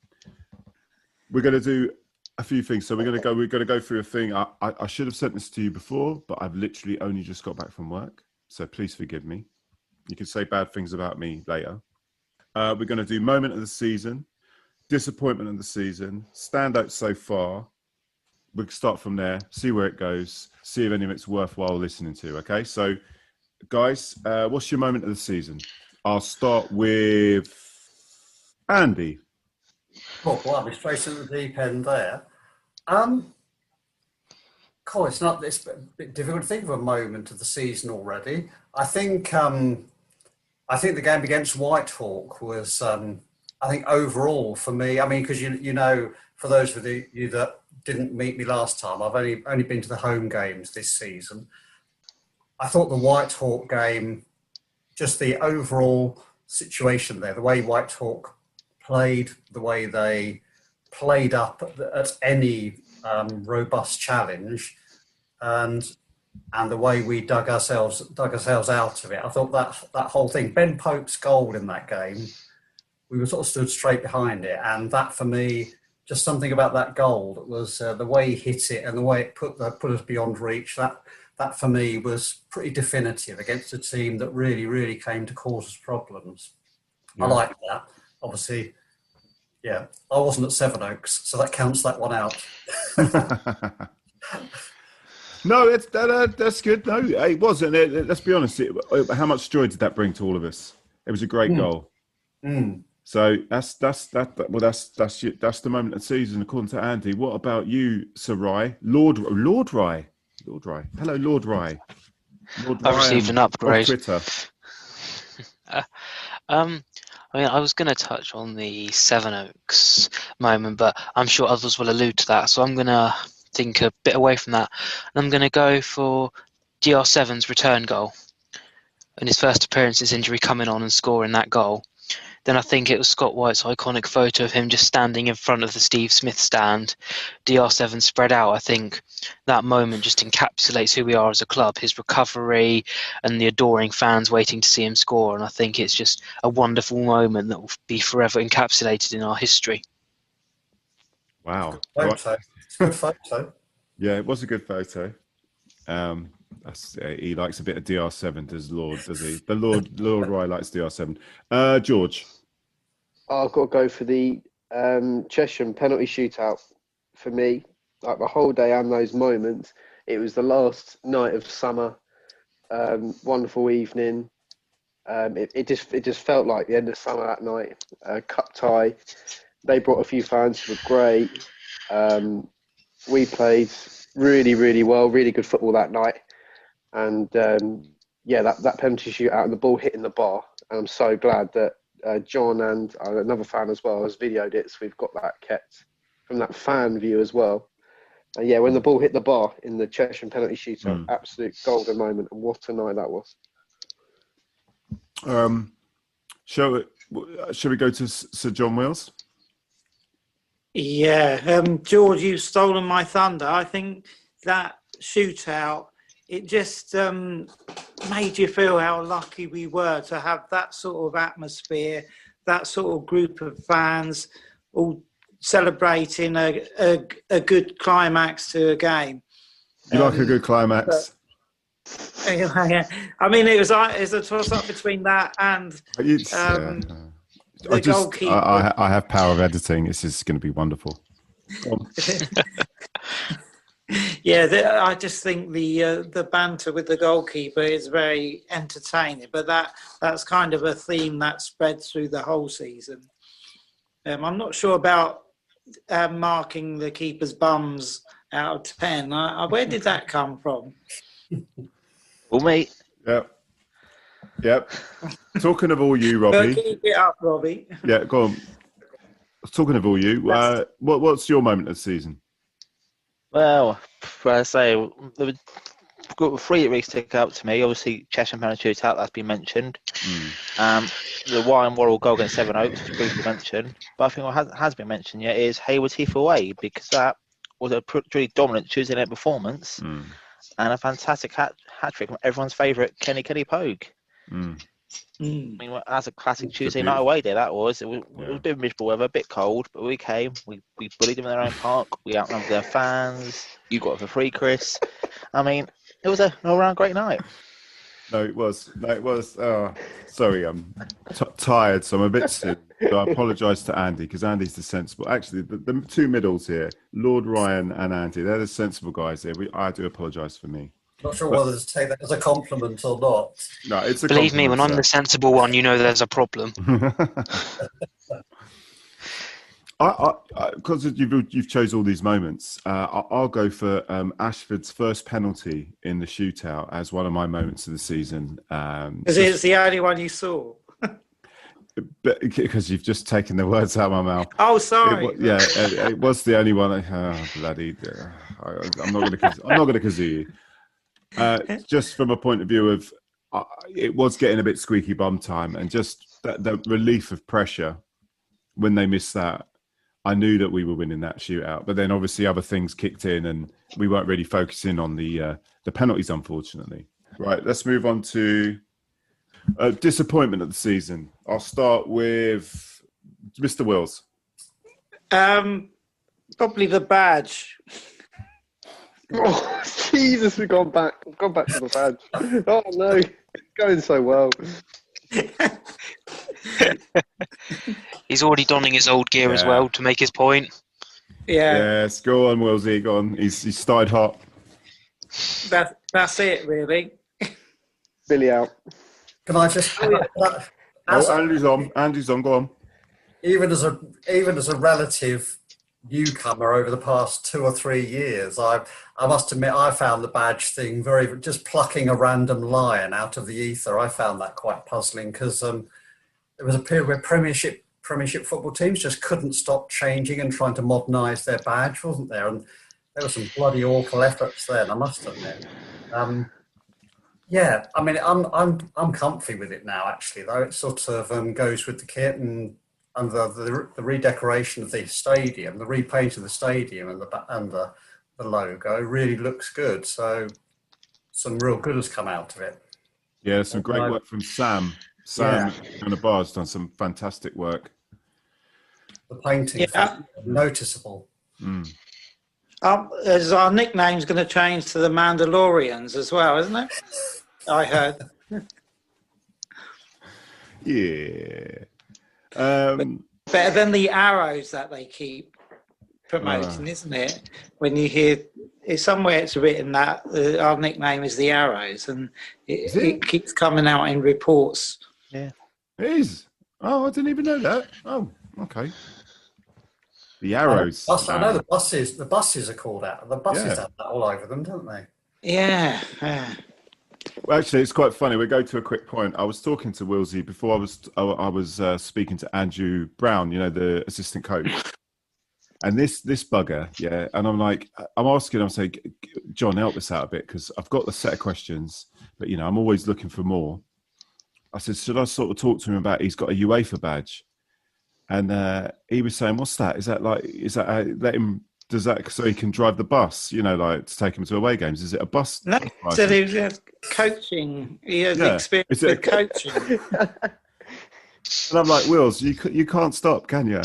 we're going to do a few things. So we're going to go through a thing. I should have sent this to you before, but I've literally only just got back from work. So please forgive me. You can say bad things about me later. We're going to do moment of the season, disappointment of the season, standout so far. We can start from there, see where it goes, see if any of it's worthwhile listening to. Okay, so guys, what's your moment of the season? I'll start with Andy. Oh, well, I'll be straight to the deep end there. It's a bit difficult to think of a moment of the season already. I think the game against Whitehawk was, I think overall for me, I mean, because you know, for those of you that didn't meet me last time, I've only been to the home games this season. I thought the Whitehawk game, just the overall situation there, the way Whitehawk played, the way they played up at any robust challenge, and the way we dug ourselves out of it. I thought that whole thing, Ben Pope's goal in that game, we were sort of stood straight behind it, and that for me, just something about that goal that was the way he hit it and the way it put us beyond reach. That for me was pretty definitive against a team that really, really came to cause us problems. Yeah. I like that. Obviously, yeah, I wasn't at Sevenoaks, so that counts that one out. No, that's good. No, it wasn't. Let's be honest. How much joy did that bring to all of us? It was a great goal. So that's the moment of the season, according to Andy. What about you, Sir Rye? Lord Rye. Hello, Lord Rye. I've received an upgrade. Twitter. I mean, I was going to touch on the Sevenoaks moment, but I'm sure others will allude to that. So I'm going to think a bit away from that. And I'm going to go for GR7's return goal. In his first appearance, his injury coming on and scoring that goal. then I think it was Scott White's iconic photo of him just standing in front of the Steve Smith stand, DR7 spread out. I think that moment just encapsulates who we are as a club, his recovery and the adoring fans waiting to see him score. And I think it's just a wonderful moment that will be forever encapsulated in our history. Wow. It's a good photo. Yeah, it was a good photo. He likes a bit of DR7, does he? The Lord Rye likes DR7. George? I've got to go for the Chesham penalty shootout for me. Like the whole day and those moments, it was the last night of summer. Wonderful evening. It just felt like the end of summer that night. Cup tie. They brought a few fans who were great. We played really, really well, really good football that night. And that penalty shootout and the ball hitting the bar. And I'm so glad that John and another fan as well has videoed it, so we've got that kept from that fan view as well. And when the ball hit the bar in the Chesham penalty shootout, absolute golden moment, and what a night that was. Shall we go to Sir John Wills? Yeah, George, you've stolen my thunder. I think that shootout, it just made you feel how lucky we were to have that sort of atmosphere, that sort of group of fans all celebrating a good climax to a game. You like a good climax? Yeah. I mean, it was a toss-up between that and the goalkeeper. I have power of editing. This is going to be wonderful. Yeah, I just think the banter with the goalkeeper is very entertaining, but that's kind of a theme that spread through the whole season. I'm not sure about marking the keeper's bums out of 10. Where did that come from? Well, mate. Yep. Talking of all you, Robbie. Keep it up, Robbie. Yeah, go on. Talking of all you, what's your moment of the season? Well, I say, there were three that really stick out to me. Obviously, Chesham penalty shootout, that's been mentioned. The Ryan Worrell goal against Seven Oaks, which briefly mentioned. But I think what has been mentioned yet is Hayward's Heath away, because that was a pretty dominant Tuesday night performance and a fantastic hat trick from everyone's favourite Kenny Pogue. I mean, that's a classic Tuesday night away day. That was. It was a bit miserable weather, a bit cold, but we came. We bullied them in their own park. We outnumbered their fans. You got it for free, Chris. I mean, it was an all-round great night. No, it was. Oh, sorry, I'm tired, so I'm a bit sick. So I apologise to Andy, because Andy's the sensible. Actually, the two middles here, Lord Ryan and Andy, they're the sensible guys here. I do apologise for me. Not sure whether to take that as a compliment or not. No, it's a Believe me, compliment, when I'm the sensible one, you know there's a problem. Because you've chose all these moments, I'll go for Ashford's first penalty in the shootout as one of my moments of the season. Because it's the only one you saw. But because you've just taken the words out of my mouth. Oh, sorry. It was the only one. Bloody! I'm not going to kazoo you. Just from a point of view of, it was getting a bit squeaky bum time, and just the relief of pressure when they missed that. I knew that we were winning that shootout, but then obviously other things kicked in, and we weren't really focusing on the penalties, unfortunately. Right, let's move on to disappointment of the season. I'll start with Mr. Wills. Probably the badge. Oh, Jesus, we've gone back to the badge. Oh, no. It's going so well. He's already donning his old gear as well to make his point. Yeah. Yes, go on, Willsy, go on. He's started hot. That's it, really. Billy out. Can I just... Andy's on, go on. Even as a relative newcomer over the past 2 or 3 years, I must admit I found the badge thing just plucking a random lion out of the ether. I found that quite puzzling, because there was a period where Premiership football teams just couldn't stop changing and trying to modernise their badge, wasn't there? And there were some bloody awful efforts then, I must admit. Yeah, I mean, I'm comfy with it now. Actually, though, it sort of goes with the kit and the redecoration of the stadium, the repaint of the stadium, and the logo really looks good. So some real good has come out of it. Yeah, some great work from Sam. Sam and the bar's done some fantastic work. The painting's noticeable. Mm. As our nickname's going to change to the Mandalorians as well, isn't it? I heard. Yeah. Better than the arrows that they keep promoting, isn't it? When you hear somewhere it's written that our nickname is the Arrows, and it keeps coming out in reports. Yeah, it is. Oh, I didn't even know that. Oh, okay. The Arrows. I know the buses. The buses are called out. The buses have that all over them, don't they? Yeah. Well, actually, it's quite funny. We'll go to a quick point. I was talking to Willsey before I was speaking to Andrew Brown, the assistant coach. And this bugger, and I'm asking, I'm saying, John, help us out a bit, because I've got the set of questions, but, I'm always looking for more. I said, should I sort of talk to him about he's got a UEFA badge? And he was saying, what's that? Is that does that so he can drive the bus, to take him to away games? Is it a bus? No, so he was coaching. He has experience with coaching. And I'm like, Wills, you can't stop, can you?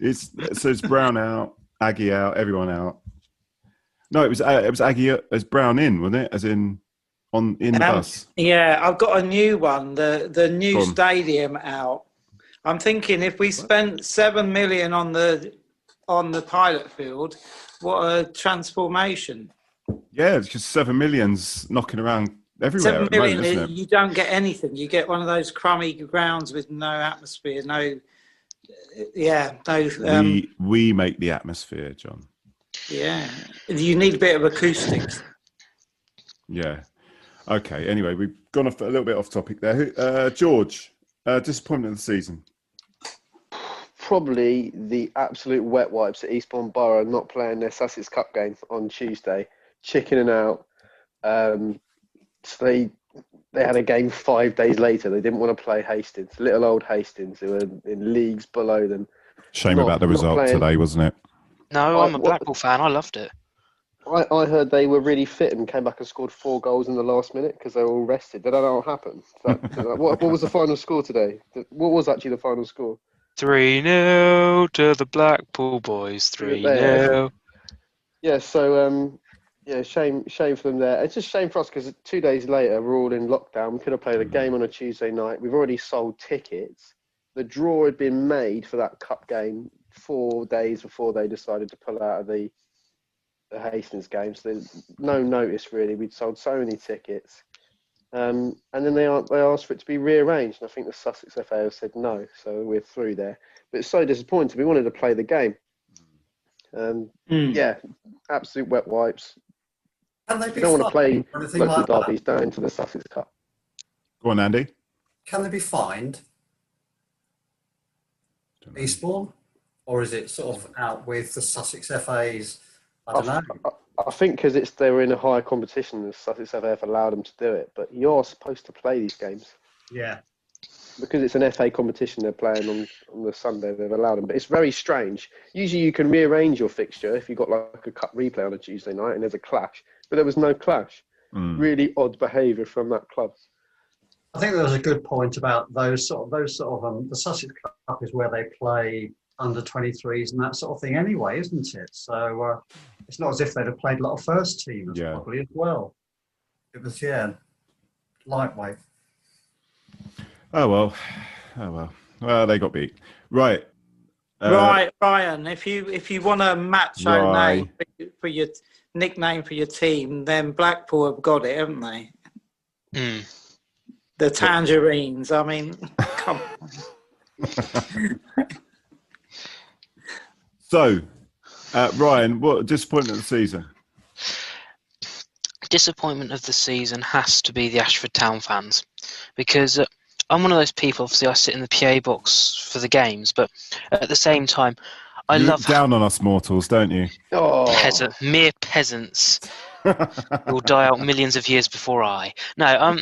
It's Brown out, Aggie out, everyone out. No, it was Aggie as Brown in, wasn't it? As in the bus. Yeah, I've got a new one. The new stadium out. I'm thinking if we spent $7 million on the pilot field, what a transformation! Yeah, because 7 million's knocking around everywhere. 7 million, isn't it? You don't get anything. You get one of those crummy grounds with no atmosphere, no. We make the atmosphere, John. Yeah, you need a bit of acoustics. Yeah. Okay. Anyway, we've gone off a little bit off topic there. George, disappointment of the season. Probably the absolute wet wipes at Eastbourne Borough not playing their Sussex Cup game on Tuesday, chickening out. So they had a game 5 days later. They didn't want to play Hastings, little old Hastings, who were in leagues below them. Shame about the result today, wasn't it? No, I'm a Blackpool fan. I loved it. I heard they were really fit and came back and scored 4 goals in the last minute because they were all rested. They don't know what happened. What was the final score today? What was actually the final score? 3-0 to the Blackpool boys. 3-0. Yeah, so shame for them there. It's just a shame for us because 2 days later we're all in lockdown. We could have played a game on a Tuesday night. We've already sold tickets. The draw had been made for that cup game 4 days before they decided to pull out of the Hastings game. So there's no notice really. We'd sold so many tickets. And then they asked for it to be rearranged. And I think the Sussex FA said no. So we're through there. But it's so disappointing. We wanted to play the game. Yeah, absolute wet wipes. Can they You be don't want to play fined local like that? derbies down into the Sussex Cup. Go on, Andy. Can they be fined? Eastbourne? Or is it sort of out with the Sussex FA's? I don't know. I think because they were in a higher competition, the Sussex FA have allowed them to do it. But you're supposed to play these games. Yeah. Because it's an FA competition they're playing on the Sunday, they've allowed them. But it's very strange. Usually you can rearrange your fixture if you've got like a cup replay on a Tuesday night and there's a clash. But there was no clash. Really odd behaviour from that club. I think there was a good point about those sort of the Sussex Cup is where they play under 23s and that sort of thing anyway, isn't it? So it's not as if they'd have played a lot of first teamers probably as well. It was lightweight. Oh well. Well, they got beat. Right. Right, Ryan. If you want a macho name for your nickname for your team, then Blackpool have got it, haven't they? The Tangerines. I mean, come on. So, Ryan, what disappointment of the season? Disappointment of the season has to be the Ashford Town fans, because I'm one of those people. Obviously, I sit in the PA box for the games, but at the same time, I You love look down on us mortals, don't you? mere peasants. Will die out millions of years before I. No,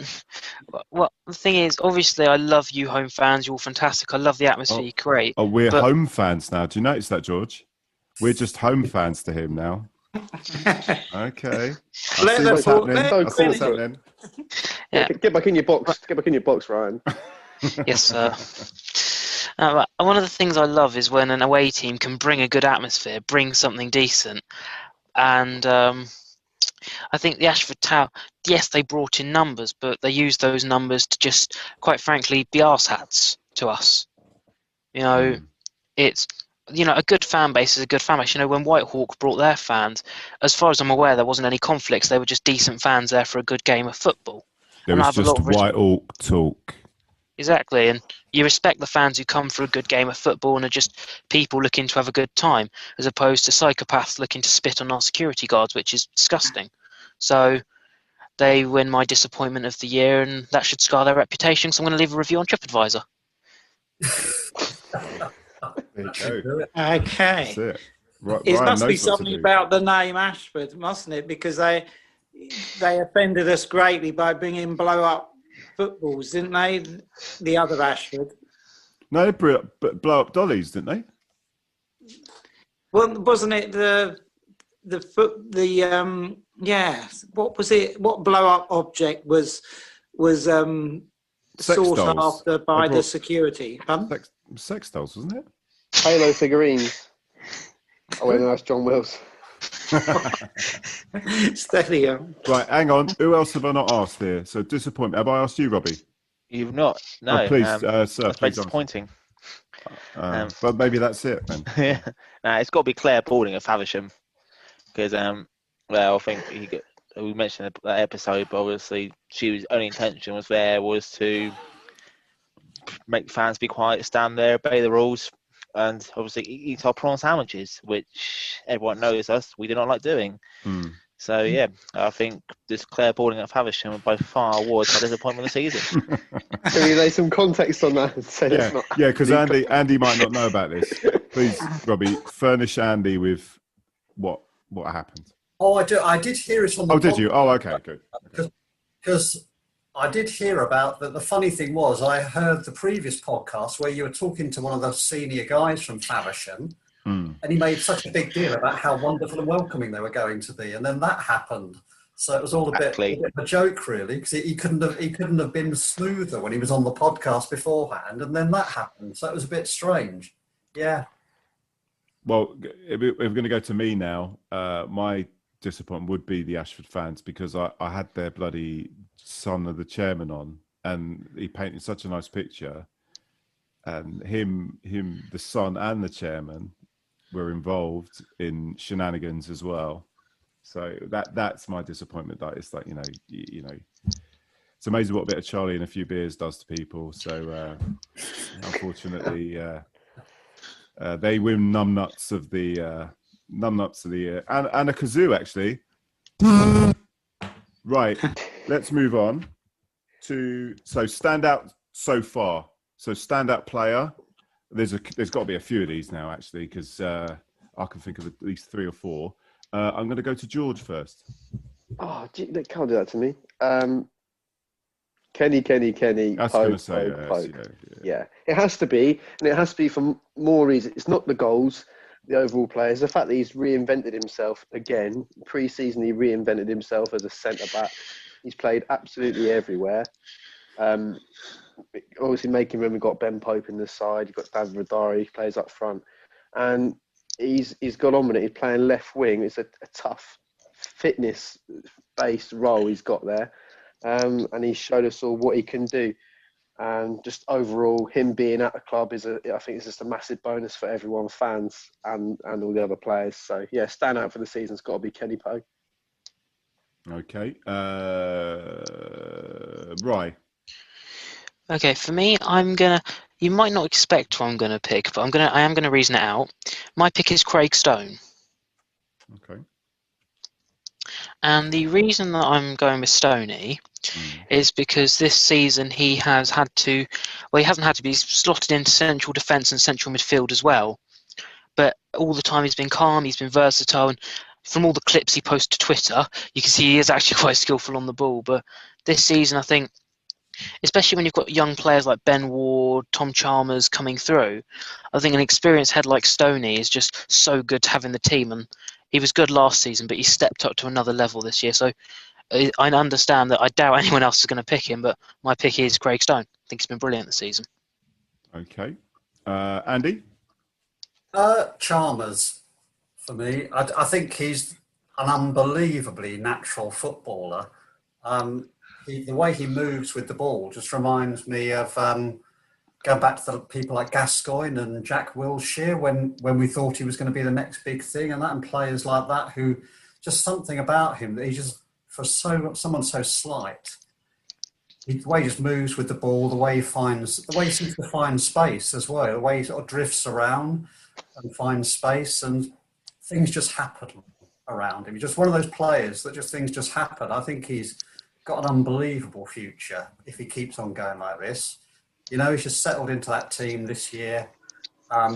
well, the thing is, obviously, I love you, home fans. You're all fantastic. I love the atmosphere you create. Oh, we're but- home fans now. Do you notice that, George? We're just home fans to him now. Okay. I Let see the what's thought- happening. let- I see what's let- happening. Yeah. Get back in your box. Get back in your box, Ryan. Yes, sir. One of the things I love is when an away team can bring a good atmosphere, bring something decent. And I think the Ashford Town, yes, they brought in numbers, but they used those numbers to just, quite frankly, be arse hats to us. You know, it's, you know, a good fan base is a good fan base. You know, when Whitehawk brought their fans, as far as I'm aware, there wasn't any conflicts. They were just decent fans there for a good game of football. There was just Whitehawk talk. Exactly, and you respect the fans who come for a good game of football and are just people looking to have a good time, as opposed to psychopaths looking to spit on our security guards, which is disgusting. So they win my disappointment of the year, and that should scar their reputation, so I'm going to leave a review on TripAdvisor. There you go. Okay. That's it. Right, It Ryan must be knows what to something do. about the name Ashford, mustn't it? Because they offended us greatly by bringing blow-up footballs, didn't they? The other Ashford. No, they blow up dollies, didn't they? Well, wasn't it yeah? What was it? What blow-up object was Sex sought dolls. after by They the brought- security? Pardon? Sex dolls, wasn't it? Halo figurines. Oh, wait, no, that's John Wills. Steady. Right, hang on. Who else have I not asked here? So disappointment. Have I asked you, Robbie? You've not. No. Oh, please, that's sir. very Please answer. disappointing. But maybe that's it then. Yeah. Nah, it's got to be Claire Balding of Faversham. Because, well, I think we mentioned that episode, but obviously she only intention was to make fans be quiet, stand there, obey the rules, and obviously eat our prawn sandwiches, which everyone knows us, we do not like doing. So, yeah, I think this Claire Balding at Faversham by far awards my disappointment of the season. Can we lay some context on that and say it's not? Yeah, because Andy might not know about this. Please, Robbie, furnish Andy with what happened. Oh, I did hear it on the Oh, did you? Oh, okay, good. Because I did hear about that. The funny thing was, I heard the previous podcast where you were talking to one of the senior guys from Faversham, and he made such a big deal about how wonderful and welcoming they were going to be, and then that happened. So it was all a bit of a joke, really, because he couldn't have been smoother when he was on the podcast beforehand, and then that happened. So it was a bit strange. Yeah. Well, if we're going to go to me now, my disappointment would be the Ashford fans, because I had their bloody son of the chairman on, and he painted such a nice picture, and him, the son and the chairman were involved in shenanigans as well. So that's my disappointment. That it's like, you know, it's amazing what a bit of Charlie and a few beers does to people. So unfortunately, they win numbnuts of the year, and a kazoo actually. Right, let's move on to standout so far. So standout player. There's got to be a few of these now actually, because I can think of at least 3 or 4. I'm going to go to George first. Oh, gee, they can't do that to me. Kenny. I was going to say, yeah. It has to be, and it has to be for more reasons. It's not the goals, the overall players. The fact that he's reinvented himself again. Pre-season, he reinvented himself as a centre-back. He's played absolutely everywhere. Obviously, making room. We've got Ben Pope in the side. You've got David Radari, he plays up front. And he's got on with it. He's playing left wing. It's a tough, fitness-based role he's got there. And he showed us all what he can do. And just overall, him being at the club I think it's just a massive bonus for everyone, fans and all the other players. So yeah, standout for the season's got to be Kenny Pope. Okay, Rye. Okay, for me, you might not expect who I'm gonna pick, but I am gonna reason it out. My pick is Craig Stone. Okay. And the reason that I'm going with Stoney is because this season he hasn't had to be slotted into central defence and central midfield as well. But all the time he's been calm, he's been versatile, and from all the clips he posts to Twitter, you can see he is actually quite skillful on the ball. But this season, I think, especially when you've got young players like Ben Ward, Tom Chalmers coming through, I think an experienced head like Stoney is just so good to have in the team. And he was good last season, but he stepped up to another level this year. So I understand that I doubt anyone else is going to pick him, but my pick is Craig Stone. I think he's been brilliant this season. Okay. Andy? Chalmers, for me. I think he's an unbelievably natural footballer. The way he moves with the ball just reminds me of going back to the people like Gascoigne and Jack Wilshere when we thought he was going to be the next big thing, and players like that who just something about him that he just, for someone so slight, the way he just moves with the ball, the way he seems to find space as well, the way he sort of drifts around and finds space, and things just happen around him. He's just one of those players that just things just happen. I think he's got an unbelievable future if he keeps on going like this. You know, he's just settled into that team this year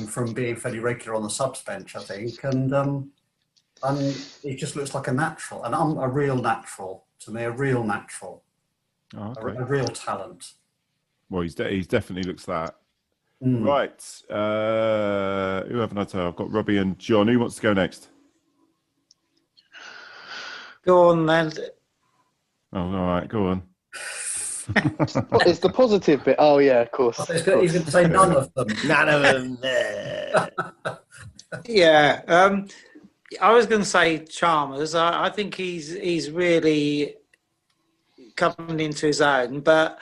from being fairly regular on the subs bench, I think, and he just looks like a natural, and a real natural to me, a real natural, a real talent. Well, he definitely looks that. Right. Who haven't I told? I've got Robbie and John. Who wants to go next? Go on then. Oh, all right. Go on. What is the positive bit? Oh, yeah, of course. He's going to say none of them. None of them. Yeah. I was going to say Chalmers. I think he's really coming into his own, but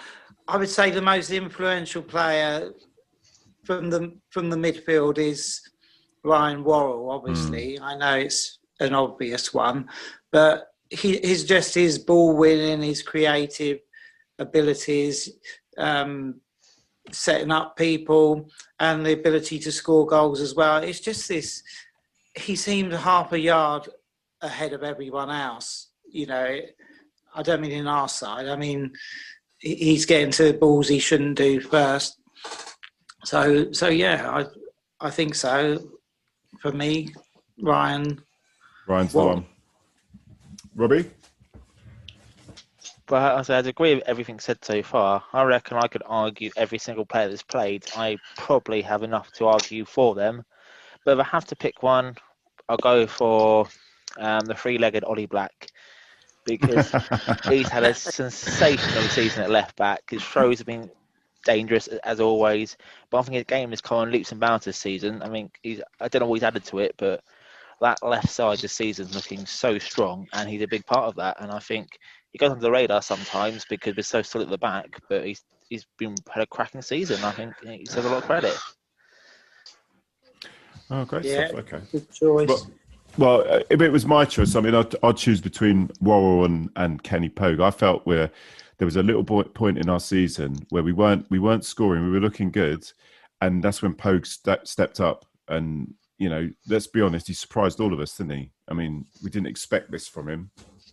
I would say the most influential player from the midfield is Ryan Worrell. Obviously, I know it's an obvious one, but his ball winning, his creative abilities, setting up people, and the ability to score goals as well. It's just this. He seemed half a yard ahead of everyone else. You know, I don't mean in our side. I mean, he's getting to the balls he shouldn't do first. So yeah, I think so. For me, Ryan's the one. Robbie? But I'd agree with everything said so far. I reckon I could argue every single player that's played. I probably have enough to argue for them. But if I have to pick one, I'll go for the three-legged Ollie Black, because he's had a sensational season at left back. His throws have been dangerous as always, but I think his game has come on leaps and bounds this season. I mean, I don't know what he's added to it, but that left side this season's looking so strong, and he's a big part of that. And I think he goes under the radar sometimes because we're so solid at the back, but he's had a cracking season. I think he deserves a lot of credit. Oh, great stuff. Okay. Good choice. Well, if it was my choice, I mean, I'd choose between Worrell and Kenny Pogue. I felt there was a little point in our season where we weren't scoring, we were looking good, and that's when Pogue stepped up. And you know, let's be honest, he surprised all of us, didn't he? I mean, we didn't expect this from him.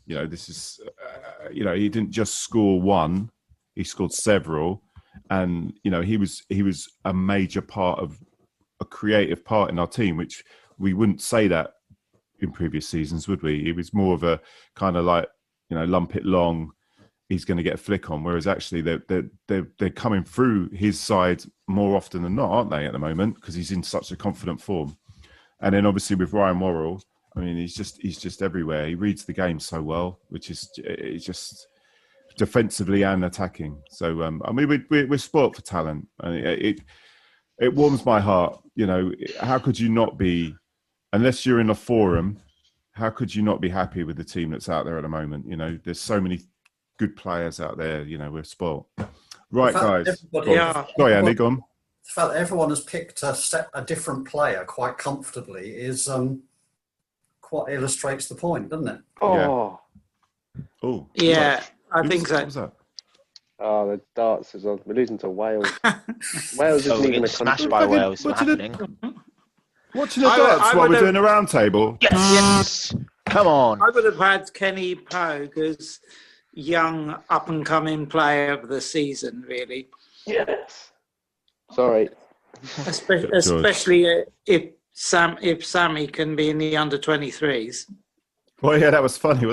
You know, this is, he didn't just score one; he scored several, and you know, he was a major part of a creative part in our team, which we wouldn't say that in previous seasons, would we? It was more of a kind of like, you know, lump it long, he's going to get a flick on, whereas actually they're coming through his side more often than not, aren't they, at the moment, because he's in such a confident form. And then obviously with Ryan Worrell, I mean, he's just everywhere. He reads the game so well, which is it's just defensively and attacking. So I mean, we're spoilt for talent, and it warms my heart. You know, how could you not be, unless you're in a forum, how could you not be happy with the team that's out there at the moment? You know, there's so many good players out there. You know, we're spoilt. Right, guys. Sorry, Andy, go on. The fact that everyone has picked a different player quite comfortably is quite illustrates the point, doesn't it? Oh. Oh. Yeah, I think so. What was that? Oh, the darts is on. We're losing to Wales. Wales isn't even a smashed by Wales. What's happening? Watching the darts while we're doing a round table. Yes. Come on. I would have had Kenny Pogue as young up-and-coming player of the season, really. Yes. Sorry. Especially if Sammy can be in the under-23s. Well, yeah, that was funny.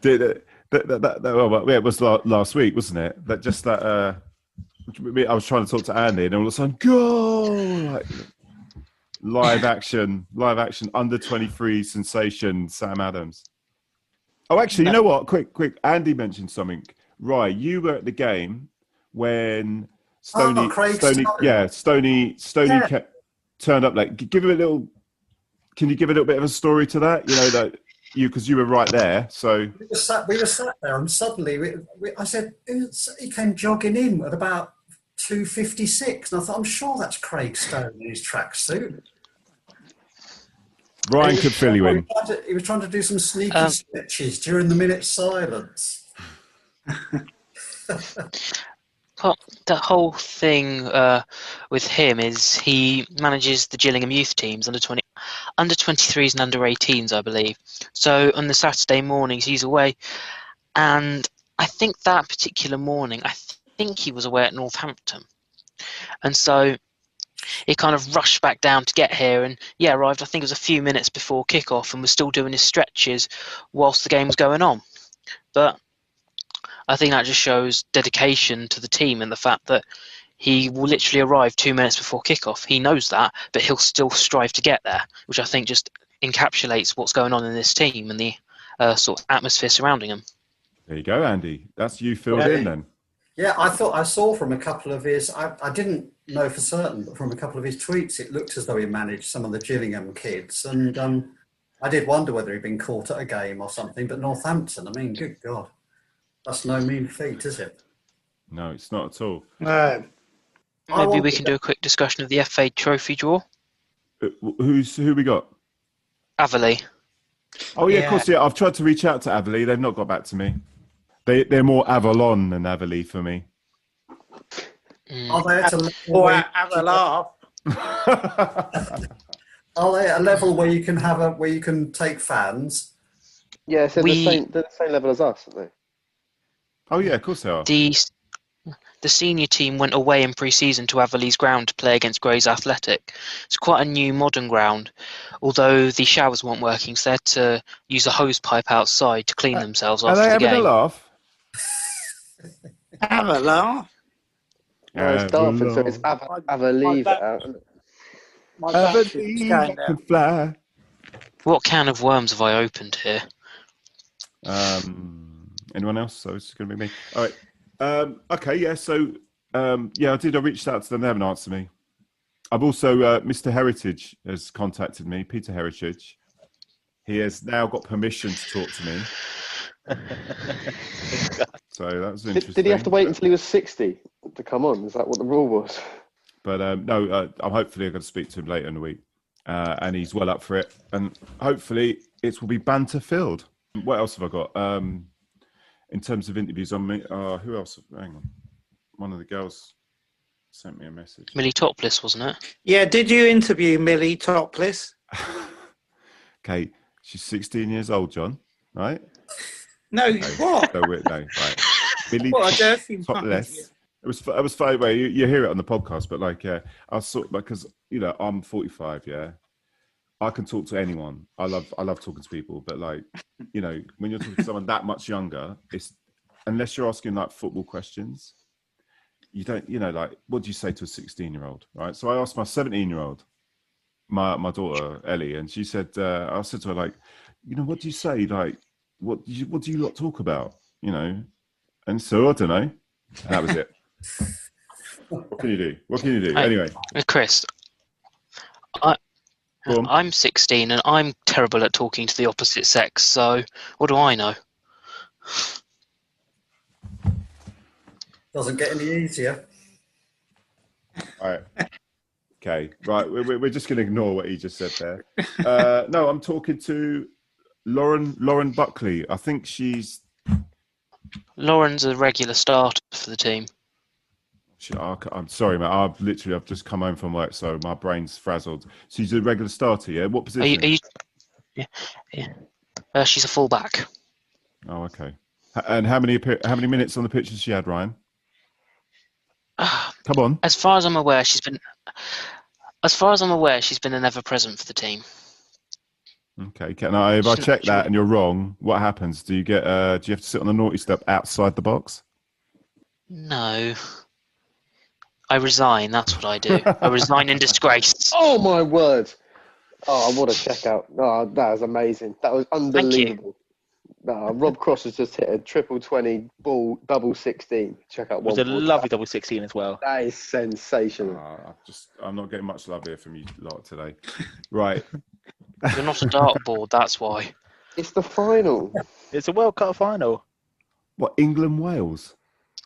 It was last week, wasn't it? That just that. I was trying to talk to Andy, and all of a sudden, goal! Like, live action, under 23 sensation, Sam Adams. Oh, actually, you know what? Quick. Andy mentioned something. Right, you were at the game when Stoney turned up. Like, give him a little. Can you give a little bit of a story to that? You know that because you were right there. So we were sat there, and suddenly I said he came jogging in at about 2:56, and I thought, I'm sure that's Craig Stone in his tracksuit. Ryan could fill you in. He was trying to do some sneaky sketches during the minute's silence. Well, the whole thing with him is he manages the Gillingham youth teams under 23s and under 18s, I believe. So on the Saturday mornings he's away, and I think that particular morning I think he was away at Northampton, and so he kind of rushed back down to get here, and arrived I think it was a few minutes before kick-off, and was still doing his stretches whilst the game was going on. But I think that just shows dedication to the team, and the fact that he will literally arrive 2 minutes before kickoff. He knows that, but he'll still strive to get there, which I think just encapsulates what's going on in this team and the sort of atmosphere surrounding him. There you go, Andy. That's you filled in then. Yeah, I thought I saw from a couple of his, I didn't know for certain, but from a couple of his tweets, it looked as though he managed some of the Gillingham kids. And I did wonder whether he'd been caught at a game or something, but Northampton, I mean, good God. That's no mean feat, is it? No, it's not at all. No. Maybe we can do a quick discussion of the FA Trophy draw. Who we got? Averley. Oh yeah, of course. Yeah, I've tried to reach out to Averley. They've not got back to me. They're more Avalon than Averley for me. Are they at a level where Are they at a level where you can where you can take fans? Yeah, so they're the same level as us, aren't they? Oh yeah, of course they are. The senior team went away in pre-season to Averley's ground to play against Grays Athletic. It's quite a new modern ground, although the showers weren't working, so they had to use a hose pipe outside to clean themselves after the game. Are they having a laugh? Have a laugh. No, it's Dartford, so it's Averley. Averley can fly. What can of worms have I opened here? Anyone else? So it's going to be me. All right. Okay, yeah. So, I reached out to them. They haven't answered me. I've also, Mr. Heritage has contacted me, Peter Heritage. He has now got permission to talk to me. So that was interesting. Did he have to wait until he was 60 to come on? Is that what the rule was? But no, I'm hopefully going to speak to him later in the week. And he's well up for it. And hopefully it will be banter filled. What else have I got? In terms of interviews on me, who else? Hang on. One of the girls sent me a message. Millie Topless, wasn't it? Yeah, did you interview Millie Topless? Okay, she's 16 years old, John, right? No, what? No, right. Millie What, a dirty Topless. It was funny. Well, you hear it on the podcast, but I sort because I'm 45, yeah. I can talk to anyone. I love talking to people, but when you're talking to someone that much younger, it's unless you're asking football questions, you don't, what do you say to a 16-year-old, right? So I asked my 17-year-old, my daughter Ellie, and she said, I said to her what do you say? What do you lot talk about? And so I don't know. And that was it. What can you do? Anyway, Chris. I'm 16 and I'm terrible at talking to the opposite sex, so what do I know? Doesn't get any easier. All right. Okay. Right. We're just going to ignore what he just said there. No, I'm talking to Lauren Buckley. I think Lauren's a regular starter for the team. I'm sorry, mate. I've just come home from work, so my brain's frazzled. So she's a regular starter, yeah? What position? Yeah. She's a fullback. Oh, okay. And how many minutes on the pitch has she had, Ryan? Come on. As far as I'm aware, she's been an ever present for the team. Okay. If I check that and you're wrong, what happens? Do you have to sit on the naughty step outside the box? No. I resign. That's what I do. I resign in disgrace. Oh my word! Oh, what a checkout! Oh, that was amazing. That was unbelievable. Rob Cross has just hit a triple 20 ball, double 16. Check out It was a lovely double 16 as well. That is sensational. I'm not getting much love here from you lot today. Right. You're not a dartboard, that's why. It's the final. It's a World Cup final. What, England-Wales?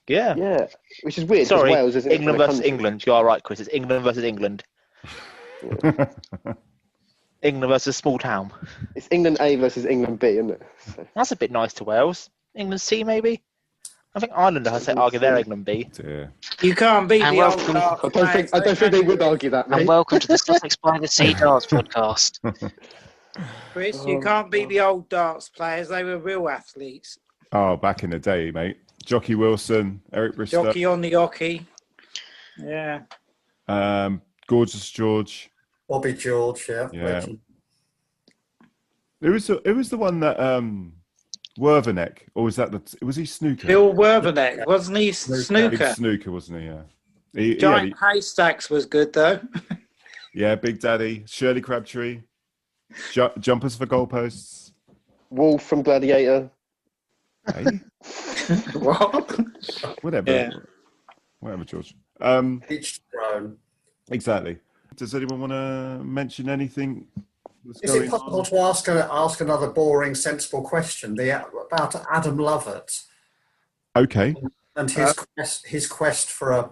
Yeah. Yeah, which is weird. Sorry, Wales isn't England versus England. You are right, Chris. It's England versus England. Yeah. England versus small town. It's England A versus England B, isn't it? So. That's a bit nice to Wales. England C, maybe? I think Ireland has to argue they're England B. Yeah. You can't beat the old darts. I don't think they would argue that, mate. And welcome to the Sussex by the Sea Darts podcast. Chris, you can't beat the old darts players. They were real athletes. Oh, back in the day, mate. Jockey Wilson, Eric Bristow. Jockey on the hockey. Yeah. Gorgeous George. Bobby George, yeah. It was the one that Wervenek, or was he snooker? Bill Wervenek, wasn't he? Snooker. Big snooker, wasn't he? Yeah. Giant Haystacks was good though. Yeah, Big Daddy, Shirley Crabtree, jumpers for goalposts. Wolf from Gladiator. Hey? What? Whatever. Yeah. Whatever, George. Each thrown. Exactly. Does anyone want to mention anything? Is it possible to ask another boring, sensible question about Adam Lovett? Okay. And his quest for a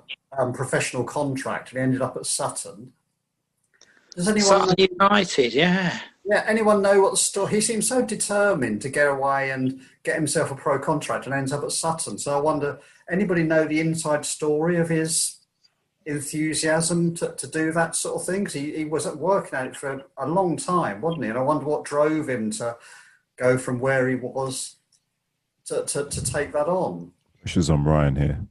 professional contract, and he ended up at Sutton. Does anyone Sutton United, yeah. Yeah, anyone know what the story? He seems so determined to get away and get himself a pro contract, and ends up at Sutton. So I wonder, anybody know the inside story of his enthusiasm to do that sort of thing? Because he was working at it for a long time, wasn't he? And I wonder what drove him to go from where he was to take that on. Pressure's on Ryan here.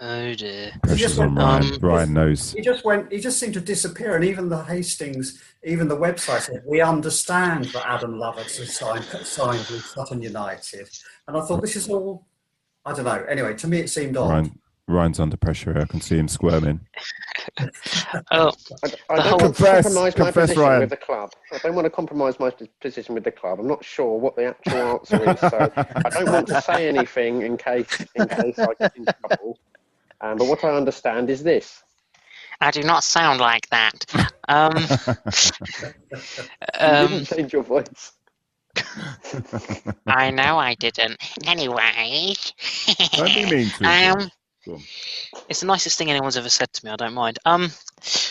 Oh dear. Pressure's on Ryan. Ryan knows. He just seemed to disappear, and even the Hastings, even the website said, we understand that Adam Lovett has signed with Sutton United. And I thought, this is all, I don't know. Anyway, to me it seemed odd. Ryan's under pressure. I can see him squirming. I don't want to compromise my position with the club. I don't want to compromise my position with the club. I'm not sure what the actual answer is, so I don't want to say anything in case I get in trouble. But what I understand is this. I do not sound like that. You didn't change your voice. I know I didn't. Anyway. Don't be mean to It's the nicest thing anyone's ever said to me. I don't mind.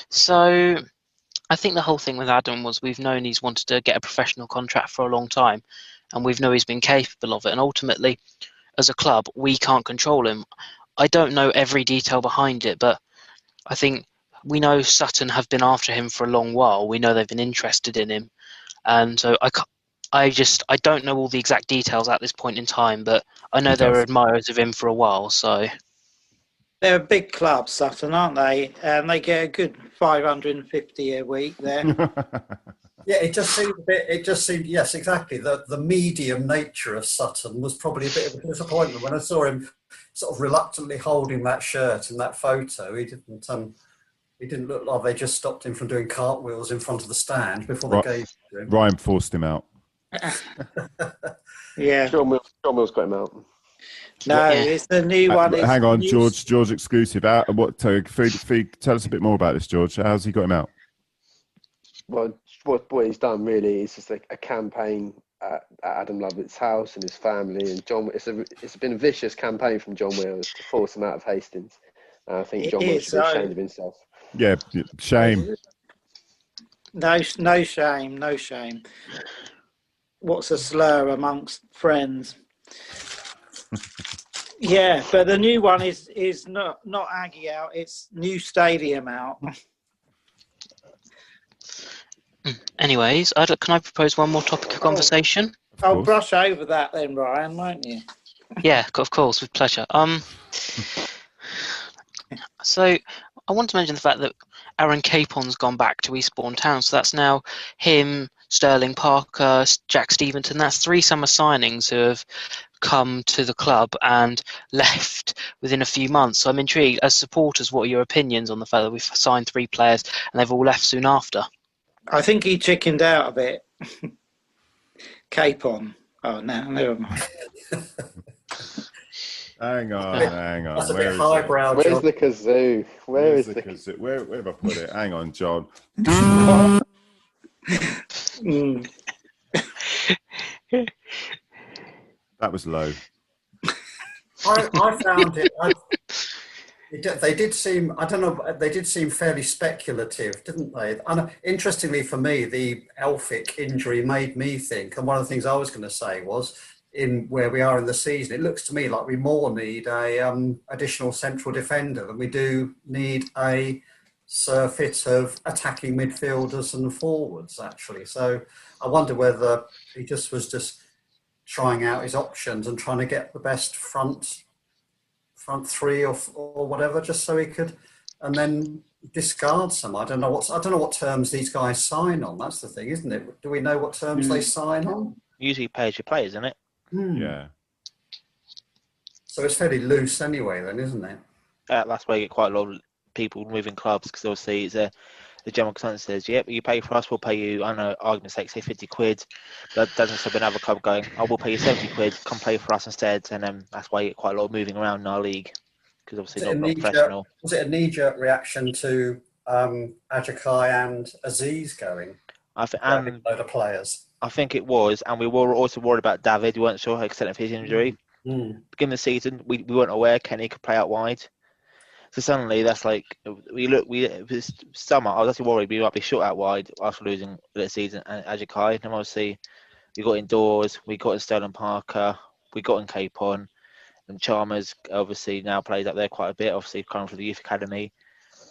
So I think the whole thing with Adam was we've known he's wanted to get a professional contract for a long time, and we've known he's been capable of it. And ultimately, as a club, we can't control him. I don't know every detail behind it, but I think we know Sutton have been after him for a long while. We know they've been interested in him, and so I don't know all the exact details at this point in time, but I know they were admirers of him for a while. So. They're a big club, Sutton, aren't they? And they get a good 550 a week there. Yeah, it just seemed, yes, exactly. The medium nature of Sutton was probably a bit of a disappointment. When I saw him sort of reluctantly holding that shirt in that photo, he didn't look like they just stopped him from doing cartwheels in front of the stand before they gave it to him. Ryan forced him out. Yeah. John Mills got him out. No, it's the new one. Hang on, George exclusive. Tell us a bit more about this, George. How's he got him out? Well, what he's done really is just a campaign at Adam Lovett's house and his family, and John. It's been a vicious campaign from John Wills to force him out of Hastings. I think John Wills should be ashamed of himself. Yeah, shame. No shame, no shame. What's a slur amongst friends? Yeah, but the new one is not Aggie out, it's new stadium out. Anyways, can I propose one more topic of conversation? I'll brush over that then, Ryan, won't you? Yeah, of course, with pleasure. So I want to mention the fact that Aaron Capon's gone back to Eastbourne Town, so that's now him, Sterling Parker, Jack Stevenson. That's 3 summer signings who have come to the club and left within a few months. So I'm intrigued. As supporters, what are your opinions on the fact that we've signed 3 players and they've all left soon after? I think he chickened out a bit. Capon. Oh, no, never mind. Hang on. That's a Where bit is highbrow, Where's John. the kazoo? Where's the kazoo? Where have I put it? Hang on, John. Mm. That was low. I found it. They did seem, I don't know, they did seem fairly speculative, didn't they? And interestingly for me, the Elphick injury made me think, and one of the things I was going to say was, in where we are in the season, it looks to me like we more need a additional central defender than we do need a surfeit of attacking midfielders and forwards, actually. So I wonder whether he was just trying out his options and trying to get the best front 3 or whatever, just so he could, and then discard some. I don't know what terms these guys sign on. That's the thing, isn't it? Do we know what terms they sign on? Usually pay as you play, isn't it? Yeah. So it's fairly loose anyway, then, isn't it? That's why you get quite a lot of people moving clubs, because obviously it's the general consensus says, yep, you pay for us, we'll pay you, I don't know, argument's sake, say 50 quid. That doesn't stop another club going, oh, we'll pay you 70 quid, come play for us instead. And that's why you get quite a lot of moving around in our league, because obviously not professional. Was it a knee-jerk reaction to Ajakai and Aziz going? I think, and a load of players. I think it was, and we were also worried about David. We weren't sure the extent of his injury. Beginning of the season, we weren't aware Kenny could play out wide. So suddenly, that's like it was summer. I was actually worried we might be short out wide after losing the season and Ajakai. And obviously, we got indoors. We got in Sterling Parker. We got in Capon, and Chalmers obviously now plays up there quite a bit. Obviously, coming from the youth academy.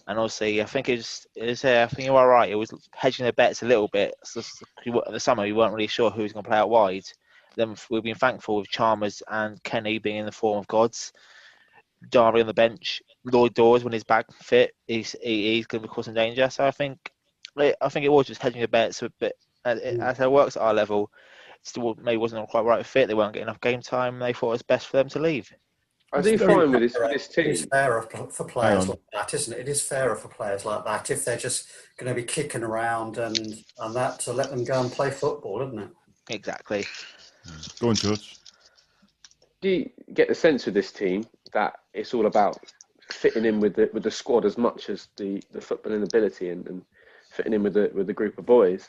And obviously, I think I think you are right. It was hedging their bets a little bit. So in the summer, we weren't really sure who was going to play out wide. Then we've been thankful with Chalmers and Kenny being in the form of gods. Dari on the bench, Lloyd Dawes when he's back fit, he's going to be causing danger. So I think it was just hedging the bets a bit. As it works at our level, it still maybe wasn't quite right fit. They weren't getting enough game time. They thought it was best for them to leave. I do find with this team. It is fairer for players like that, isn't it? It is fairer for players like that if they're just going to be kicking around and that, to let them go and play football, isn't it? Exactly. Go on, George. Do you get the sense with this team that it's all about fitting in with the squad as much as the footballing ability and fitting in with the group of boys?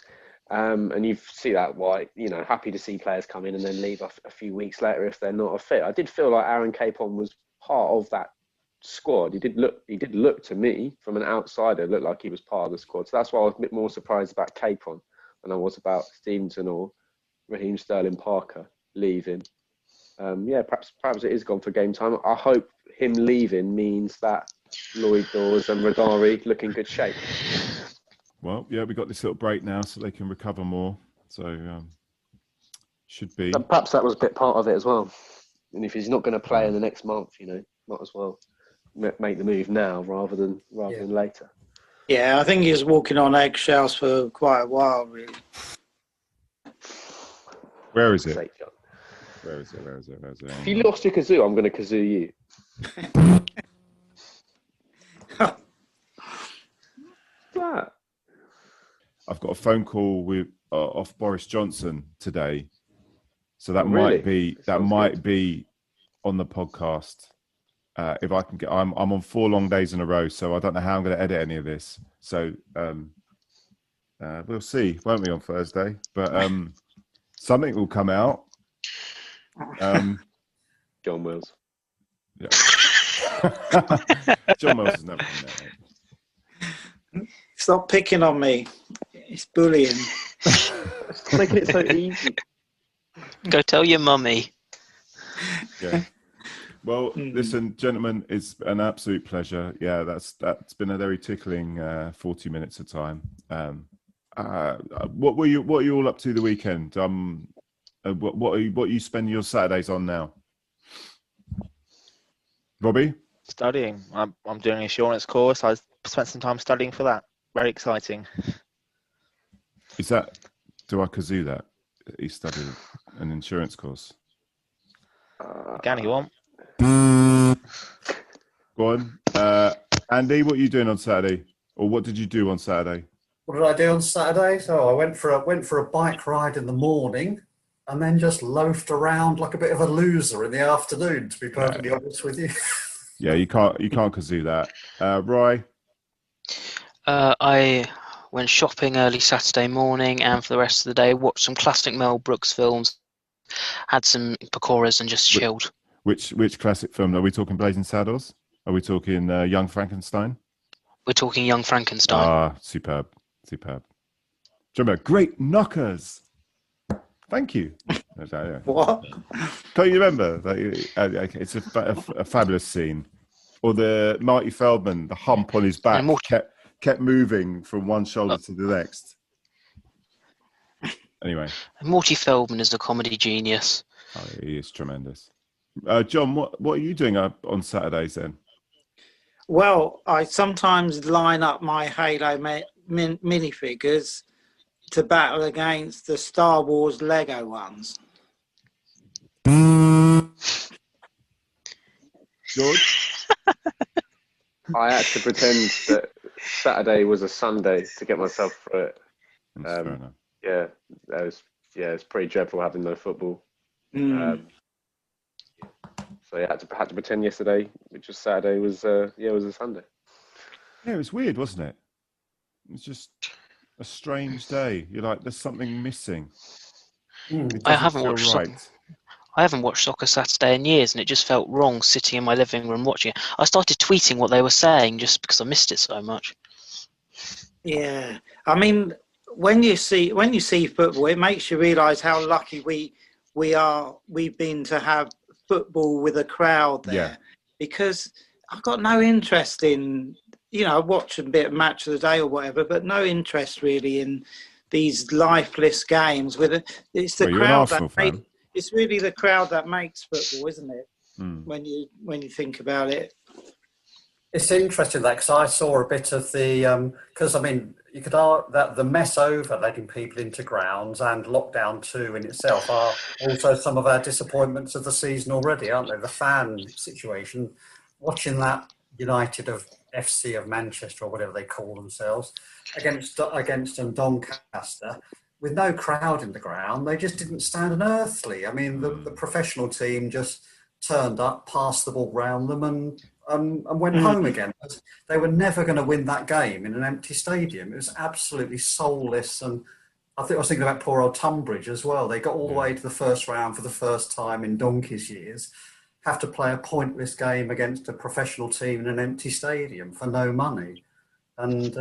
And you see that why, happy to see players come in and then leave a few weeks later if they're not a fit. I did feel like Aaron Capon was part of that squad. He did look to me from an outsider, looked like he was part of the squad. So that's why I was a bit more surprised about Capon than I was about Stevenson or Raheem Sterling Parker leaving. Perhaps it is gone for game time. I hope him leaving means that Lloyd Dawes and Radari look in good shape. Well, yeah, we got this little break now, so they can recover more. So should be. And perhaps that was a bit part of it as well. And if he's not going to play in the next month, might as well make the move now rather than later. Yeah, I think he was walking on eggshells for quite a while, really. Where is it? Where is it? If you lost your kazoo, I'm going to kazoo you. What? I've got a phone call with off Boris Johnson today, so that might be on the podcast. If I can get, I'm on 4 long days in a row, so I don't know how I'm going to edit any of this. So we'll see, won't we, on Thursday? But something will come out. John Wills. Yeah. John Wills has never done that. Right? Stop picking on me. It's bullying. Stop making it so easy. Go tell your mummy. Yeah. Well, listen, gentlemen, it's an absolute pleasure. Yeah, that's been a very tickling 40 minutes of time. What are you all up to the weekend? What are you spending your Saturdays on now? Robbie? Studying. I'm doing an insurance course. I spent some time studying for that. Very exciting. Is that Do I kazoo that? He studied an insurance course. Can you want? Go on. Andy, what are you doing on Saturday? Or what did you do on Saturday? What did I do on Saturday? So I went for a bike ride in the morning, and then just loafed around like a bit of a loser in the afternoon. To be perfectly honest with you. Yeah, you can't kazoo that. Roy? I went shopping early Saturday morning, and for the rest of the day, watched some classic Mel Brooks films, had some pakoras, and just chilled. Which classic film? Are we talking Blazing Saddles? Are we talking Young Frankenstein? We're talking Young Frankenstein. Ah, superb. Do you remember Great Knockers? Thank you. What? Can't you remember? It's a fabulous scene. Or the Marty Feldman, the hump on his back kept moving from one shoulder to the next. Anyway. Morty Feldman is a comedy genius. Oh, he is tremendous. John, what are you doing on Saturdays then? Well, I sometimes line up my Halo minifigures to battle against the Star Wars Lego ones. George? I had to pretend that Saturday was a Sunday to get myself through it. Fair enough. Yeah, it's pretty dreadful having no football. So I had to pretend yesterday, which was Saturday, was a Sunday. Yeah, it was weird, wasn't it? It was just a strange day. You're like, there's something missing. I haven't watched Soccer Saturday in years, and it just felt wrong sitting in my living room watching it. I started tweeting what they were saying just because I missed it so much. Yeah, I mean, when you see football, it makes you realise how lucky we've been to have football with a crowd there. Yeah. Because I've got no interest in, watching a bit of Match of the Day or whatever, but no interest really in these lifeless games. It's the crowd that it's really the crowd that makes football, isn't it? When you think about it. It's interesting that because I saw a bit of the because you could argue that the mess over letting people into grounds and lockdown 2 in itself are also some of our disappointments of the season already, aren't they? The fan situation, watching that United of FC of Manchester or whatever they call themselves against Doncaster with no crowd in the ground, they just didn't stand an earthly. I mean, the professional team just turned up, passed the ball round them, and went home again. They were never going to win that game in an empty stadium. It was absolutely soulless. And I was thinking about poor old Tunbridge as well. They got all the way to the first round for the first time in donkey's years, have to play a pointless game against a professional team in an empty stadium for no money. And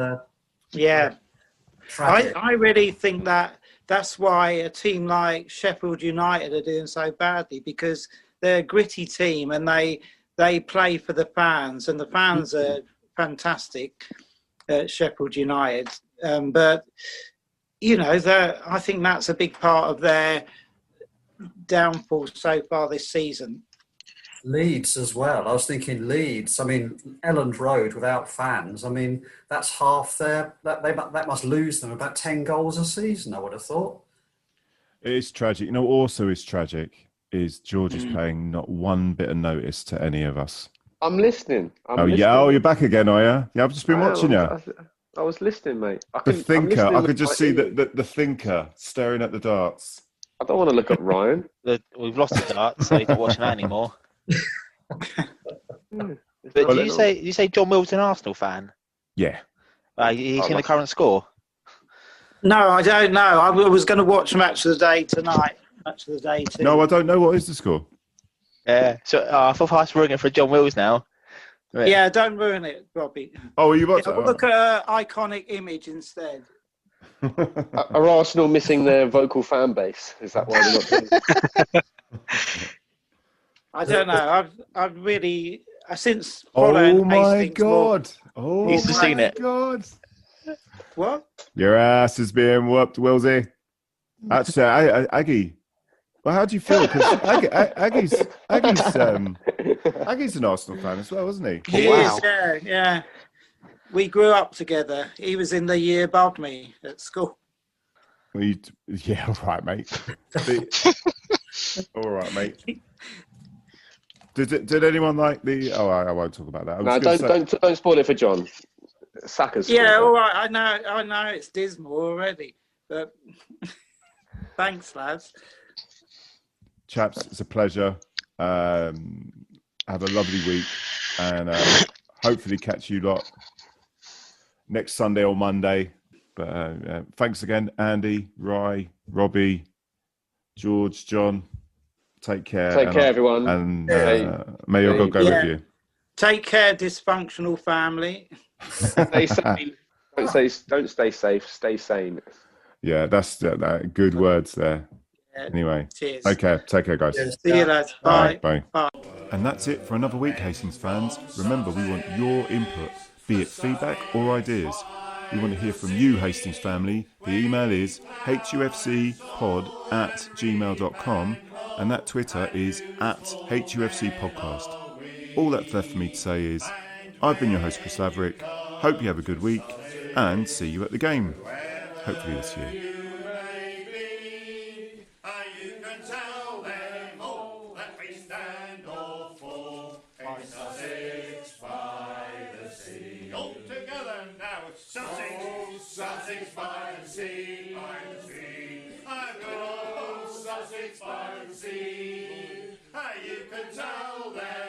I really think that's why a team like Sheffield United are doing so badly, because they're a gritty team and they play for the fans, and the fans are fantastic at Sheffield United. But, I think that's a big part of their downfall so far this season. Leeds as well. I was thinking Leeds. I mean, Elland Road without fans. I mean, that's half their. That must lose them about 10 goals a season, I would have thought. It is tragic. Also is tragic is George is paying not one bit of notice to any of us. I'm listening. Yeah, you're back again, are you? Yeah, I've just been watching you. I was listening, mate. The thinker. I could just see the thinker staring at the darts. I don't want to look at Ryan. We've lost the darts, so he's not watching that anymore. But did you say John Will's an Arsenal fan? Yeah. You seen the current score? No, I don't know. I was going to watch Match of the Day tonight. Match of the Day too. No, I don't know. What is the score? Yeah. So I thought I was ruining it for John Wills now. Right. Yeah, don't ruin it, Robbie. Oh, are you watching? Look at an iconic image instead. Are Arsenal missing their vocal fan base? Is that why they're not doing it? I don't know. I've really since following Hastings. God! He's seen it. God! What? Your ass is being whooped, Wilsey. That's Aggie. Well, how do you feel? Because Aggie's an Arsenal fan as well, isn't he? He is, yeah. We grew up together. He was in the year above me at school. Yeah, all right, mate. All right, mate. Did anyone like the? Oh, I won't talk about that. I was No, gonna say- don't spoil it for John. Saka's Yeah, scored, all though. right. I know it's dismal already, but thanks, lads. chaps, it's a pleasure. Have a lovely week, and hopefully catch you lot next Sunday or Monday. But thanks again, Andy, Rye, Robbie, George, John. Take care. Take care, everyone. And may your God go with you. Take care, dysfunctional family. Stay safe. Don't stay safe. Stay sane. Yeah, that's good words there. Yeah. Anyway, Cheers. Take care, guys. See you, lads. Bye. Bye. Bye. And that's it for another week, Hastings fans. Remember, we want your input, be it feedback or ideas. We want to hear from you, Hastings family. The email is hufcpod@gmail.com, and that Twitter is @hufcpodcast. All that's left for me to say is, I've been your host, Chris Laverick. Hope you have a good week, and see you at the game. Hopefully this year. Sussex by the sea, I'm good old Sussex by the sea. You can tell them.